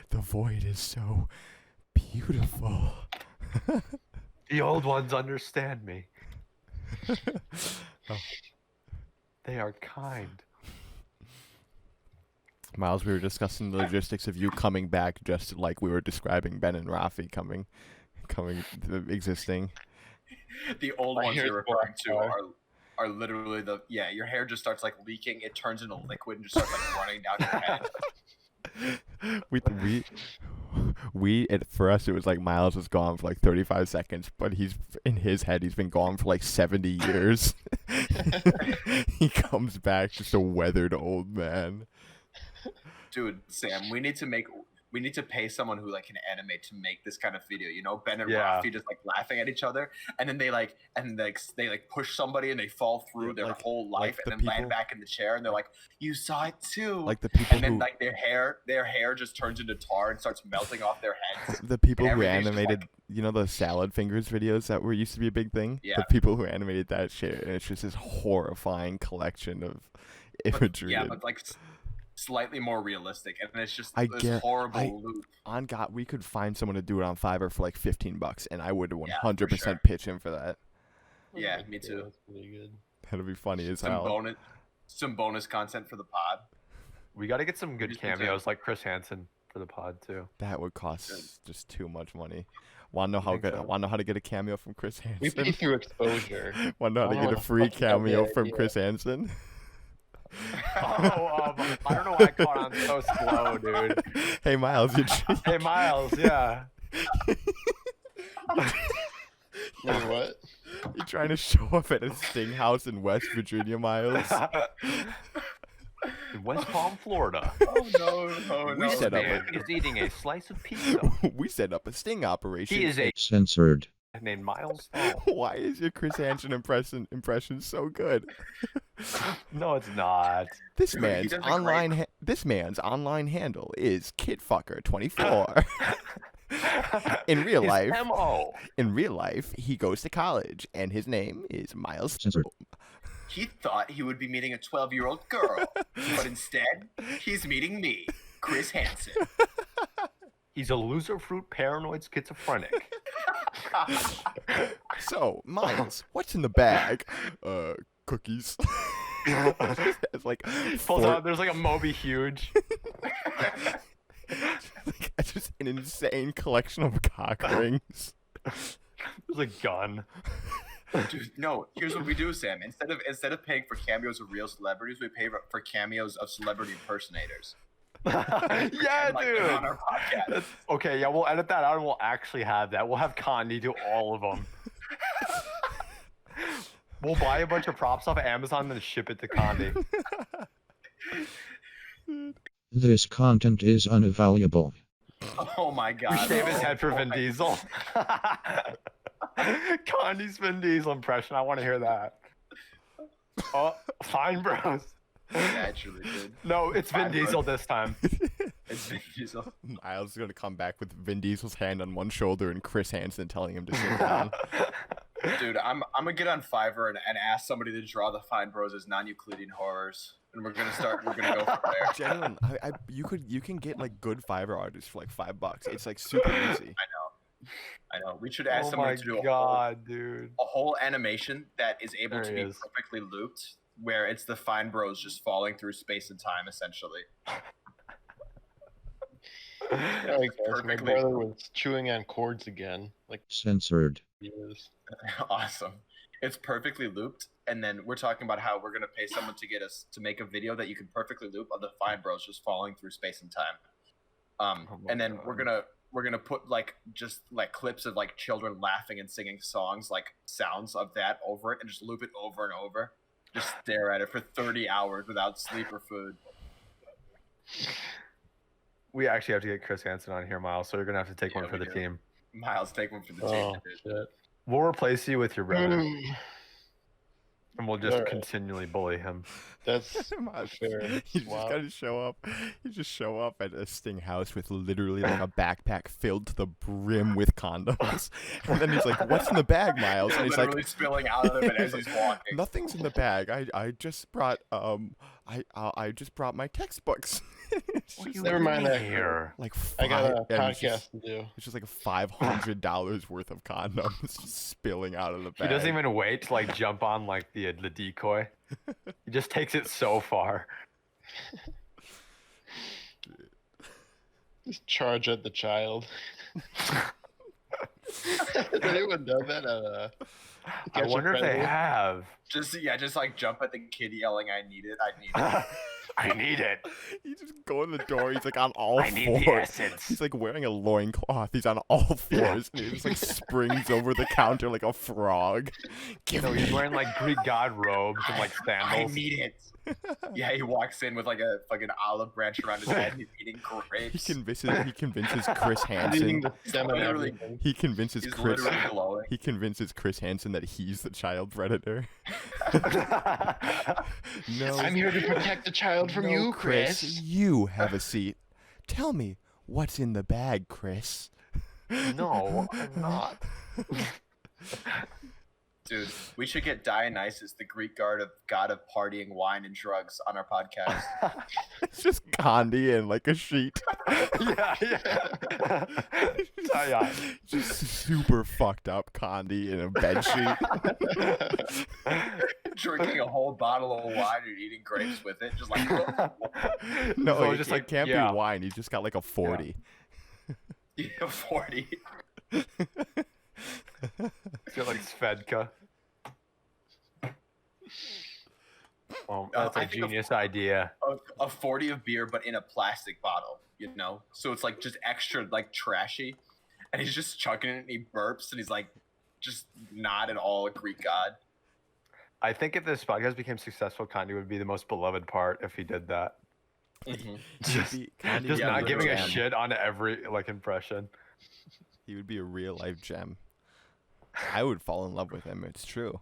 Speaker 4: The void is so beautiful.
Speaker 2: The old ones understand me.
Speaker 4: Oh.
Speaker 2: They are kind.
Speaker 4: Miles, we were discussing the logistics of you coming back just like we were describing Ben and Rafi coming existing.
Speaker 1: The old ones you're referring to are literally your hair just starts like leaking, it turns into liquid and just starts like running down your head. For us it was like Miles was gone for like 35 seconds, but in his head he's been gone for like 70 years. He comes back just a weathered old man. Dude, Sam, we need to pay someone who like can animate to make this kind of video. You know, Ben and Rafi just like laughing at each other, and then they push somebody and they fall through their whole life and then land back in the chair, and they're like, "You saw it too."
Speaker 4: Like the people
Speaker 1: and then like their hair just turns into tar and starts melting off their heads.
Speaker 4: The people who animated, you know, the salad fingers videos that used to be a big thing.
Speaker 1: Yeah.
Speaker 4: The people who animated that shit, and it's just this horrifying collection of imagery.
Speaker 1: But like slightly more realistic, and it's just this horrible loop.
Speaker 4: On God, we could find someone to do it on Fiverr for like $15, and I would 100%
Speaker 1: sure.
Speaker 4: pitch in for that.
Speaker 1: Yeah, me too.
Speaker 3: That's pretty good.
Speaker 4: That'd be funny as hell.
Speaker 1: Some bonus content for the pod.
Speaker 2: We got to get some good cameos like Chris Hansen for the pod too.
Speaker 4: That would cost just too much money. Want to know how to get a cameo from Chris Hansen?
Speaker 3: We pay through exposure.
Speaker 4: Want to know how to get a free cameo from Chris Hansen?
Speaker 2: I don't know why I caught on so slow, dude.
Speaker 4: Hey, Miles.
Speaker 2: Hey, Miles, yeah.
Speaker 3: Wait, what?
Speaker 4: You trying to show up at a Sting house in West Virginia, Miles?
Speaker 2: In West Palm, Florida.
Speaker 1: Oh, no.
Speaker 2: We set up is eating a slice of pizza.
Speaker 4: We set up a sting operation.
Speaker 2: He is a
Speaker 5: censored.
Speaker 2: Named Miles.
Speaker 4: Why is your Chris Hansen impression so good?
Speaker 2: No, it's not.
Speaker 4: This man's online handle is kidfucker24. In real life, he goes to college, and his name is Miles.
Speaker 5: Censored.
Speaker 1: He thought he would be meeting a 12-year-old girl, but instead, he's meeting me, Chris Hansen.
Speaker 2: He's a loser fruit paranoid schizophrenic.
Speaker 4: So, Miles, what's in the bag? Cookies. It's like
Speaker 2: there's like a Moby Huge.
Speaker 4: It's just an insane collection of cock rings.
Speaker 2: There's a gun.
Speaker 1: Dude, no. Here's what we do, Sam. Instead of paying for cameos of real celebrities, we pay for cameos of celebrity impersonators.
Speaker 2: Yeah,
Speaker 1: and,
Speaker 2: dude.
Speaker 1: On our podcast.
Speaker 2: Okay, yeah, we'll edit that out and we'll actually have that. We'll have Condi do all of them. We'll buy a bunch of props off of Amazon and then ship it to Condi.
Speaker 5: This content is unavailable.
Speaker 1: Oh my god.
Speaker 2: We shave his head for Vin Diesel. Condi's Vin Diesel impression. I want to hear that. Oh, fine, bros.
Speaker 1: Yeah, I truly did.
Speaker 2: No, it's Vin Diesel this time.
Speaker 1: It's Vin Diesel.
Speaker 4: Miles is going to come back with Vin Diesel's hand on one shoulder and Chris Hansen telling him to sit down.
Speaker 1: Dude, I'm gonna get on Fiverr and ask somebody to draw the Fine Bros as non-Euclidean horrors, and we're gonna go from there.
Speaker 4: Genuine, you can get like good Fiverr artists for like $5. It's like super easy.
Speaker 1: I know. We should ask somebody to do
Speaker 2: dude.
Speaker 1: a whole animation that is able to be perfectly looped where it's the Fine Bros just falling through space and time, essentially.
Speaker 3: My brother was chewing on cords again. Like
Speaker 5: censored.
Speaker 3: He is.
Speaker 1: Awesome. It's perfectly looped, and then we're talking about how we're gonna pay someone to get us to make a video that you can perfectly loop of the Fine Bros just falling through space and time. And then we're gonna put like just like clips of like children laughing and singing songs, like sounds of that over it, and just loop it over and over. Just stare at it for 30 hours without sleep or food.
Speaker 2: We actually have to get Chris Hansen on here, Miles, so you're going to have to take one for the team.
Speaker 1: Miles, take one for the team.
Speaker 3: Shit.
Speaker 2: We'll replace you with your brother. And we'll just
Speaker 3: All right.
Speaker 2: continually bully him.
Speaker 3: That's fair.
Speaker 4: You just gotta show up. You just show up at a Sting house with literally like a backpack filled to the brim with condoms, and then he's like, "What's in the bag, Miles?" And he's
Speaker 1: literally
Speaker 4: like,
Speaker 1: spilling out of it as he's walking.
Speaker 4: "Nothing's in the bag. I just brought I just brought my textbooks."
Speaker 3: Never mind that.
Speaker 2: Here.
Speaker 4: Like
Speaker 3: I got a
Speaker 4: and it's
Speaker 3: podcast
Speaker 4: just-
Speaker 3: to do.
Speaker 4: It's just like $500 worth of condoms just spilling out of the bag.
Speaker 2: He doesn't even wait to like jump on like the decoy. He just takes it so far.
Speaker 3: Just charge at the child. Has anyone done that?
Speaker 2: I wonder if they have.
Speaker 1: Just like jump at the kid yelling, "I need it! I need it!"
Speaker 2: I need it.
Speaker 4: You just go in the door. He's like on all
Speaker 2: I
Speaker 4: fours.
Speaker 2: need the essence.
Speaker 4: He's like wearing a loincloth. He's on all fours. And he just like springs over the counter like a frog.
Speaker 2: No, he's wearing like Greek god robes and like
Speaker 1: I
Speaker 2: sandals.
Speaker 1: need it. Yeah, he walks in with like a fucking olive branch around his head. And he's eating
Speaker 4: He
Speaker 1: grapes.
Speaker 4: convinces Chris
Speaker 3: Eating
Speaker 4: Hansen.
Speaker 3: the stem and
Speaker 1: Literally.
Speaker 3: everything.
Speaker 4: He convinces
Speaker 1: He's
Speaker 4: Chris.
Speaker 1: literally glowing.
Speaker 4: He convinces Chris Hansen that he's the child predator. No,
Speaker 3: I'm here to protect the child from
Speaker 4: no,
Speaker 3: you, Chris.
Speaker 4: You have a seat. Tell me what's in the bag, Chris.
Speaker 2: No, I'm not.
Speaker 1: Dude, we should get Dionysus, the Greek god of partying, wine, and drugs, on our podcast.
Speaker 4: It's just Condi and like a sheet.
Speaker 2: Yeah.
Speaker 4: Just super fucked up Condi in a bed sheet.
Speaker 1: Drinking a whole bottle of wine and eating grapes with it, just like
Speaker 4: No,
Speaker 2: So
Speaker 4: it
Speaker 2: just
Speaker 4: just can't be
Speaker 2: yeah.
Speaker 4: wine. He's just got like a 40.
Speaker 1: 40.
Speaker 2: It's got like Svedka. Oh, that's
Speaker 1: I
Speaker 2: a
Speaker 1: think a-
Speaker 2: genius idea.
Speaker 1: A 40 of beer, but in a plastic bottle, you know? So it's like just extra like trashy. And he's just chugging it and he burps and he's like just not at all a Greek god.
Speaker 2: I think if this podcast became successful, Kanye would be the most beloved part if he did that. Just
Speaker 4: Condi
Speaker 1: Yeah,
Speaker 2: not giving a
Speaker 1: gem.
Speaker 2: shit on every like impression.
Speaker 4: He would be a real life gem. I would fall in love with him. It's true.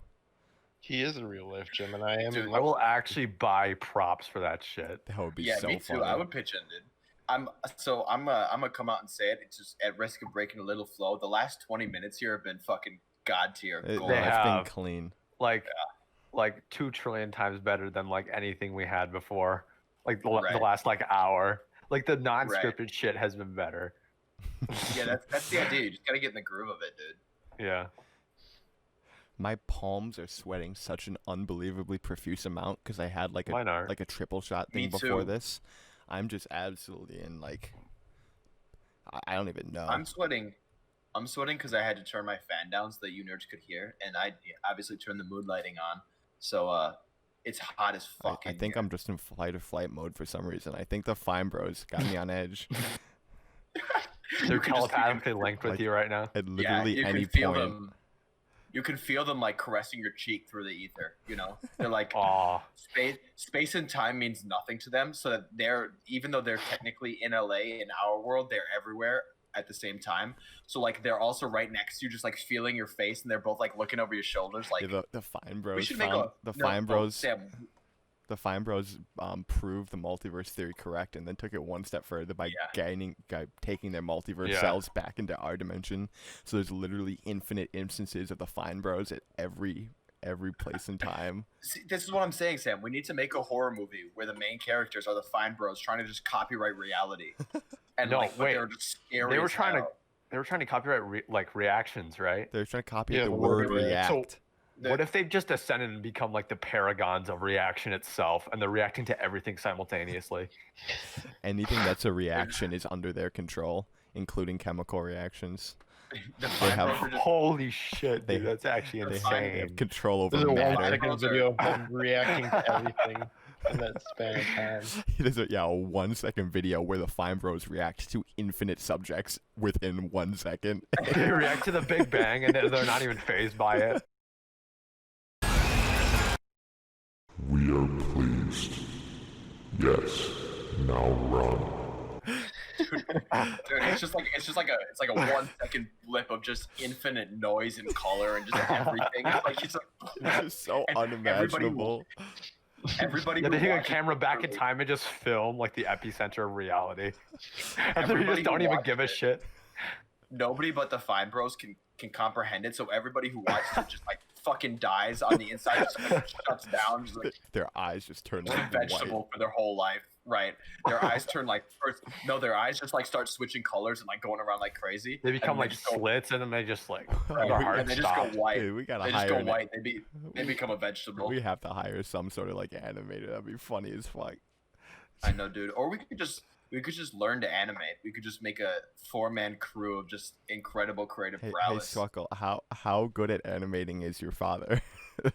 Speaker 3: He is a real life gem, and I am.
Speaker 1: Dude,
Speaker 3: in
Speaker 2: I
Speaker 3: love
Speaker 2: will actually buy props for that shit.
Speaker 4: That would be
Speaker 1: Yeah,
Speaker 4: so
Speaker 1: me too.
Speaker 4: funny.
Speaker 1: I would pitch in, dude. I'm gonna come out and say it. It's just at risk of breaking a little flow. The last 20 minutes here have been fucking god tier.
Speaker 4: It,
Speaker 1: Gold.
Speaker 2: They
Speaker 4: it's
Speaker 2: have.
Speaker 4: been clean.
Speaker 2: Like 2 trillion times better than like anything we had before. Like the
Speaker 1: Right.
Speaker 2: last like hour. Like the non-scripted shit has been better.
Speaker 1: Yeah, that's the idea. You just gotta get in the groove of it, dude.
Speaker 2: Yeah.
Speaker 4: My palms are sweating such an unbelievably profuse amount because I had like
Speaker 2: Mine are.
Speaker 4: a triple shot
Speaker 1: Me
Speaker 4: thing before
Speaker 1: too.
Speaker 4: this. I'm just absolutely in like I don't even know.
Speaker 1: I'm sweating because I had to turn my fan down so that you nerds could hear, and I obviously turned the mood lighting on. So it's hot as fuck.
Speaker 4: I think I'm just in fight or flight mode for some reason. I think the Fine Bros got me on edge.
Speaker 2: They're
Speaker 1: You can just-
Speaker 2: telepathically linked with
Speaker 4: like-
Speaker 2: you right now.
Speaker 4: At
Speaker 1: Yeah,
Speaker 4: literally
Speaker 1: you
Speaker 4: any
Speaker 1: can feel
Speaker 4: point.
Speaker 1: them. You can feel them like caressing your cheek through the ether. You know, they're like
Speaker 2: Aw.
Speaker 1: space and time means nothing to them. So that they're even though they're technically in LA in our world, they're everywhere at the same time. So like they're also right next to you, just like feeling your face, and they're both like looking over your shoulders. Like
Speaker 4: Yeah, the Fine
Speaker 1: we
Speaker 4: Bros
Speaker 1: should make
Speaker 4: found
Speaker 1: a
Speaker 4: the
Speaker 1: no,
Speaker 4: Fine
Speaker 1: oh,
Speaker 4: Bros.
Speaker 1: Sam,
Speaker 4: The Fine Bros proved the multiverse theory correct, and then took it one step further by taking their multiverse
Speaker 2: Yeah.
Speaker 4: cells back into our dimension. So there's literally infinite instances of the Fine Bros at every place and time.
Speaker 1: See, this is what I'm saying, Sam. We need to make a horror movie where the main characters are the Fine Bros trying to just copyright reality. And
Speaker 2: No,
Speaker 1: like, but
Speaker 2: wait.
Speaker 1: they're just scary.
Speaker 2: They were
Speaker 1: as
Speaker 2: trying
Speaker 1: hell.
Speaker 2: to copyright reactions, right?
Speaker 4: They're trying to copy
Speaker 3: Yeah,
Speaker 4: the
Speaker 3: the
Speaker 4: word
Speaker 3: word
Speaker 4: react.
Speaker 2: So What if they've just ascended and become like the paragons of reaction itself, and they're reacting to everything simultaneously?
Speaker 4: Anything that's a reaction is under their control, incling chemical reactions.
Speaker 1: The
Speaker 4: They
Speaker 1: Fine
Speaker 4: have-
Speaker 1: Bros are just
Speaker 2: Holy shit,
Speaker 4: They-
Speaker 2: dude, that's actually
Speaker 4: They
Speaker 2: insane.
Speaker 4: have control
Speaker 3: There's
Speaker 4: over
Speaker 3: a
Speaker 4: matter.
Speaker 3: 1-second video of them reacting to everything in that span of time.
Speaker 4: There's a 1-second video where the Fine Bros react to infinite subjects within 1 second.
Speaker 2: They react to the Big Bang, and they're not even phased by it.
Speaker 6: We are pleased. Yes, now run.
Speaker 1: Dude, it's just like a 1-second blip of just infinite noise and color and just everything. It's
Speaker 4: It's so
Speaker 1: and
Speaker 4: unimaginable.
Speaker 1: everybody.
Speaker 2: Yeah,
Speaker 1: who
Speaker 2: they take a
Speaker 1: watches
Speaker 2: camera back in
Speaker 1: really-
Speaker 2: time and just film like the epicenter of reality. And they
Speaker 1: Everybody
Speaker 2: just
Speaker 1: who
Speaker 2: don't even
Speaker 1: watches
Speaker 2: give a
Speaker 1: it-
Speaker 2: shit.
Speaker 1: Nobody but the Fine Bros can comprehend it. So everybody who watches it just like fucking dies on the inside, just like, shuts down, just like
Speaker 4: Their eyes just turn
Speaker 1: just a
Speaker 4: like
Speaker 1: vegetable
Speaker 4: white.
Speaker 1: for their whole life. Right? Their eyes turn like their eyes just like start switching colors and like going around like crazy.
Speaker 2: They become
Speaker 1: and
Speaker 2: like
Speaker 1: just go-
Speaker 2: slits, and then they just like
Speaker 4: Right,
Speaker 2: their
Speaker 4: we-
Speaker 2: heart
Speaker 1: and they just go
Speaker 2: stops.
Speaker 1: white.
Speaker 4: Dude, we gotta
Speaker 1: They just
Speaker 4: hire
Speaker 1: go
Speaker 4: an-
Speaker 1: white. They become a vegetable.
Speaker 4: We have to hire some sort of like animator. That'd be funny as fuck.
Speaker 1: I know, dude. Or we could just learn to animate. We could just make a 4-man crew of just incredible creative
Speaker 4: Hey,
Speaker 1: prowess.
Speaker 4: Squackle, how good at animating is your father?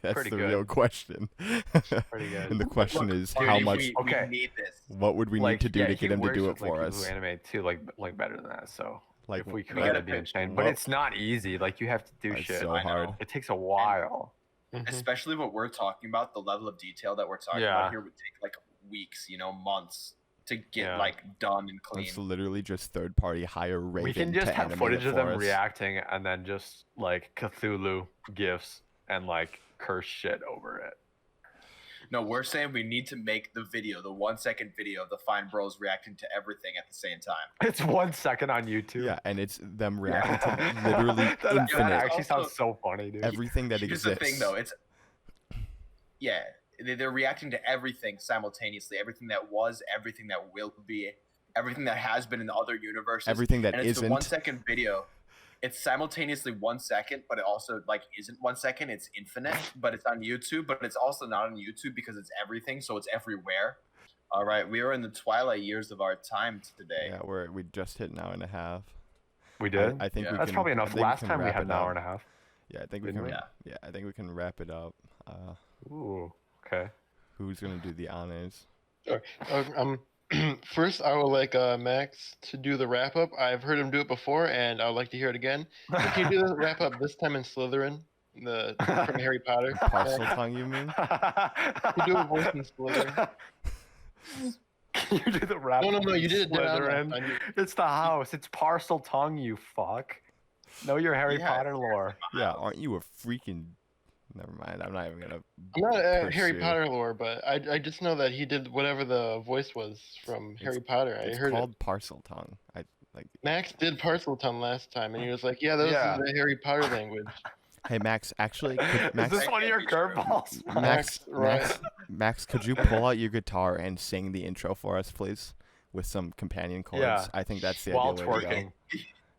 Speaker 4: That's
Speaker 2: Pretty
Speaker 4: the
Speaker 2: good.
Speaker 4: real question.
Speaker 2: Pretty good.
Speaker 4: And the question is,
Speaker 1: Dude,
Speaker 4: how
Speaker 1: we-
Speaker 4: much?
Speaker 1: We
Speaker 2: Okay.
Speaker 1: need this.
Speaker 4: What would we need to do
Speaker 2: yeah,
Speaker 4: to
Speaker 2: he
Speaker 4: get him to do it
Speaker 2: works with,
Speaker 4: for
Speaker 2: like,
Speaker 4: us?
Speaker 2: people who animate too, like better than that. So
Speaker 4: Like,
Speaker 2: if we could,
Speaker 1: gotta
Speaker 2: that'd be
Speaker 1: pick
Speaker 2: insane.
Speaker 4: what-
Speaker 2: But it's not easy. Like you have to do
Speaker 4: it's
Speaker 2: shit.
Speaker 4: so
Speaker 1: I know.
Speaker 4: hard.
Speaker 2: It takes a while.
Speaker 3: Mhm.
Speaker 1: Especially what we're talking about, the level of detail that we're talking
Speaker 2: Yeah.
Speaker 1: about here would take like weeks, months to get
Speaker 2: Yeah.
Speaker 1: like done and clean.
Speaker 4: It's literally just third-party hire Raven
Speaker 2: We can just
Speaker 4: to
Speaker 2: have
Speaker 4: animate
Speaker 2: footage
Speaker 4: it
Speaker 2: of
Speaker 4: for
Speaker 2: them
Speaker 4: us.
Speaker 2: reacting, and then just like Cthulhu gifs and like curse shit over it.
Speaker 1: No, we're saying we need to make the video, the 1-second video of the Fine Bros reacting to everything at the same time.
Speaker 2: It's 1 second on YouTube.
Speaker 4: Yeah, and it's them reacting to literally
Speaker 2: that,
Speaker 4: infinite
Speaker 2: that actually
Speaker 1: Also-
Speaker 2: sounds so funny, dude.
Speaker 4: everything that
Speaker 1: Here's
Speaker 4: exists.
Speaker 1: the thing, though. They're reacting to everything simultaneously. Everything that was, everything that will be, everything that has been in the other universes.
Speaker 4: Everything that
Speaker 1: and it's
Speaker 4: isn't.
Speaker 1: the 1-second video. It's simultaneously 1 second, but it also like isn't 1 second. It's infinite, but it's on YouTube. But it's also not on YouTube because it's everything, so it's everywhere. All right, we are in the twilight years of our time today.
Speaker 4: Yeah, we just hit an hour and a half.
Speaker 2: We did.
Speaker 4: I think
Speaker 1: Yeah.
Speaker 4: we
Speaker 2: That's
Speaker 4: can,
Speaker 2: probably
Speaker 4: I
Speaker 2: enough.
Speaker 4: think we
Speaker 2: Last
Speaker 4: can
Speaker 2: time we
Speaker 4: wrap
Speaker 2: had
Speaker 4: it
Speaker 2: an hour
Speaker 4: up.
Speaker 2: and a half.
Speaker 4: Yeah, I think we
Speaker 2: Didn't
Speaker 4: can.
Speaker 2: we?
Speaker 1: Yeah.
Speaker 4: I think we can wrap it up.
Speaker 2: Ooh. Okay.
Speaker 4: Who's gonna do the honors?
Speaker 3: First, I would like Max to do the wrap up. I've heard him do it before, and I would like to hear it again. So can you do the wrap up this time in Slytherin, from Harry Potter?
Speaker 4: Parcel
Speaker 3: Max?
Speaker 4: tongue, you mean?
Speaker 3: Can you do a voice in Slytherin?
Speaker 2: Can you do the rap?
Speaker 3: No, you did it down.
Speaker 2: Slytherin?
Speaker 3: on your-
Speaker 2: It's the house. It's parcel tongue, you fuck. Know your Harry
Speaker 1: Yeah,
Speaker 2: Potter lore.
Speaker 4: Yeah, aren't you a freaking? Never mind. I'm not even gonna.
Speaker 3: I'm not Harry
Speaker 4: pursue.
Speaker 3: Potter lore, but I just know that he did whatever the voice was from Harry Potter. I
Speaker 4: It's
Speaker 3: heard
Speaker 4: called
Speaker 3: it.
Speaker 4: parcel tongue. I like.
Speaker 3: Max did Parseltongue last time, and he was like, "Yeah, this
Speaker 2: Yeah.
Speaker 3: is the Harry Potter language."
Speaker 4: Hey Max, actually, could,
Speaker 2: Is
Speaker 4: Max,
Speaker 2: this one of your curveballs?
Speaker 4: Max, could you pull out your guitar and sing the intro for us, please, with some companion chords?
Speaker 2: Yeah.
Speaker 4: I think that's the
Speaker 2: While
Speaker 4: ideal way to go.
Speaker 2: twerking.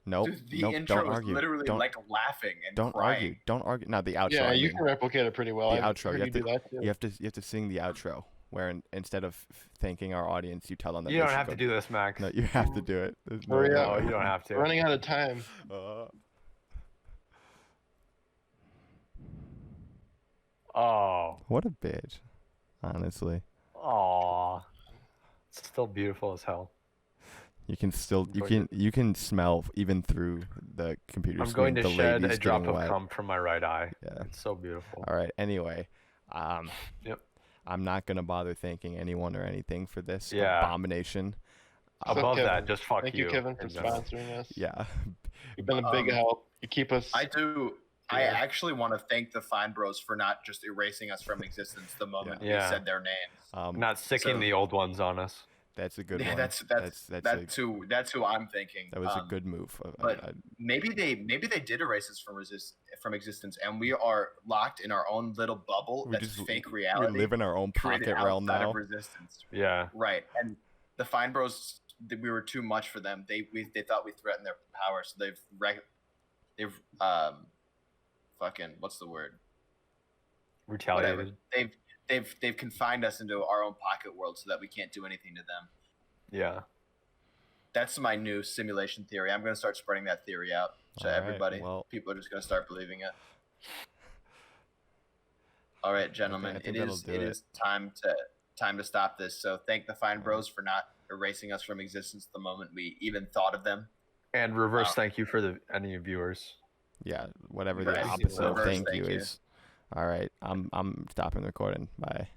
Speaker 4: Nope,
Speaker 1: Dude, the
Speaker 4: nope,
Speaker 1: intro
Speaker 4: don't
Speaker 1: is
Speaker 4: argue.
Speaker 1: literally
Speaker 4: Don't,
Speaker 1: like laughing and
Speaker 4: don't
Speaker 1: crying.
Speaker 4: argue. Don't argue. Now the outro.
Speaker 3: Yeah,
Speaker 4: I
Speaker 3: you
Speaker 4: mean.
Speaker 3: can replicate it pretty well.
Speaker 4: The
Speaker 3: I've
Speaker 4: outro,
Speaker 3: heard
Speaker 4: you have
Speaker 3: do
Speaker 4: to-
Speaker 3: that too.
Speaker 4: You have to sing the outro, where instead of thanking our audience, you tell them that
Speaker 2: You
Speaker 4: they
Speaker 2: don't
Speaker 4: should
Speaker 2: have
Speaker 4: go-
Speaker 2: to do this, Max.
Speaker 4: No, you have to do it. There's no
Speaker 3: Hurry
Speaker 4: other
Speaker 3: up.
Speaker 2: No,
Speaker 4: way.
Speaker 2: you don't have to.
Speaker 3: We're running out of time.
Speaker 2: Oh.
Speaker 4: What a bitch, honestly.
Speaker 2: Aw. It's still beautiful as hell.
Speaker 4: You can still
Speaker 2: But-
Speaker 4: you can smell even through the computer
Speaker 2: I'm
Speaker 4: screen
Speaker 2: going to
Speaker 4: the
Speaker 2: shed
Speaker 4: ladies
Speaker 2: a drop
Speaker 4: getting
Speaker 2: of
Speaker 4: wet.
Speaker 2: cum from my right eye.
Speaker 4: Yeah.
Speaker 2: It's so beautiful.
Speaker 4: All right. Anyway,
Speaker 2: Yep.
Speaker 4: I'm not gonna bother thanking anyone or anything for this
Speaker 2: Yeah.
Speaker 4: abomination.
Speaker 3: What's up,
Speaker 2: Above that,
Speaker 3: Kevin?
Speaker 2: just fuck
Speaker 3: Thank
Speaker 2: you.
Speaker 3: you, Kevin, for
Speaker 2: in general.
Speaker 3: sponsoring us.
Speaker 4: Yeah.
Speaker 3: You've been a big help. You keep us.
Speaker 1: I do. I
Speaker 3: Yeah.
Speaker 1: actually want to thank the Fine Bros for not just erasing us from existence the moment we
Speaker 2: Yeah.
Speaker 1: said their names.
Speaker 2: Not sicking
Speaker 1: So-
Speaker 2: the old ones on us.
Speaker 4: That's a good
Speaker 1: Yeah,
Speaker 4: one.
Speaker 1: that's who I'm thinking.
Speaker 4: That was a good move.
Speaker 1: but maybe they did erase us from existence, and we are locked in our own little bubble
Speaker 4: We
Speaker 1: that's
Speaker 4: just-
Speaker 1: fake
Speaker 4: we
Speaker 1: reality.
Speaker 4: live in our own
Speaker 1: created
Speaker 4: pocket realm
Speaker 1: outside
Speaker 4: now.
Speaker 1: of resistance.
Speaker 2: Yeah.
Speaker 1: Right, and the Fine Bros, we were too much for them. They thought we threatened their power, so they've fucking what's the word?
Speaker 2: retaliated.
Speaker 1: They've confined us into our own pocket world so that we can't do anything to them.
Speaker 2: Yeah.
Speaker 1: That's my new simulation theory. I'm going to start spreading that theory out to everybody. People are just going to start believing it. All right, gentlemen,
Speaker 4: I think it is
Speaker 1: time to stop this. So thank the Fine Bros for not erasing us from existence the moment we even thought of them.
Speaker 2: And reverse thank you for any viewers.
Speaker 4: Yeah, whatever the opposite of thank you is. All right, I'm stopping the recording. Bye.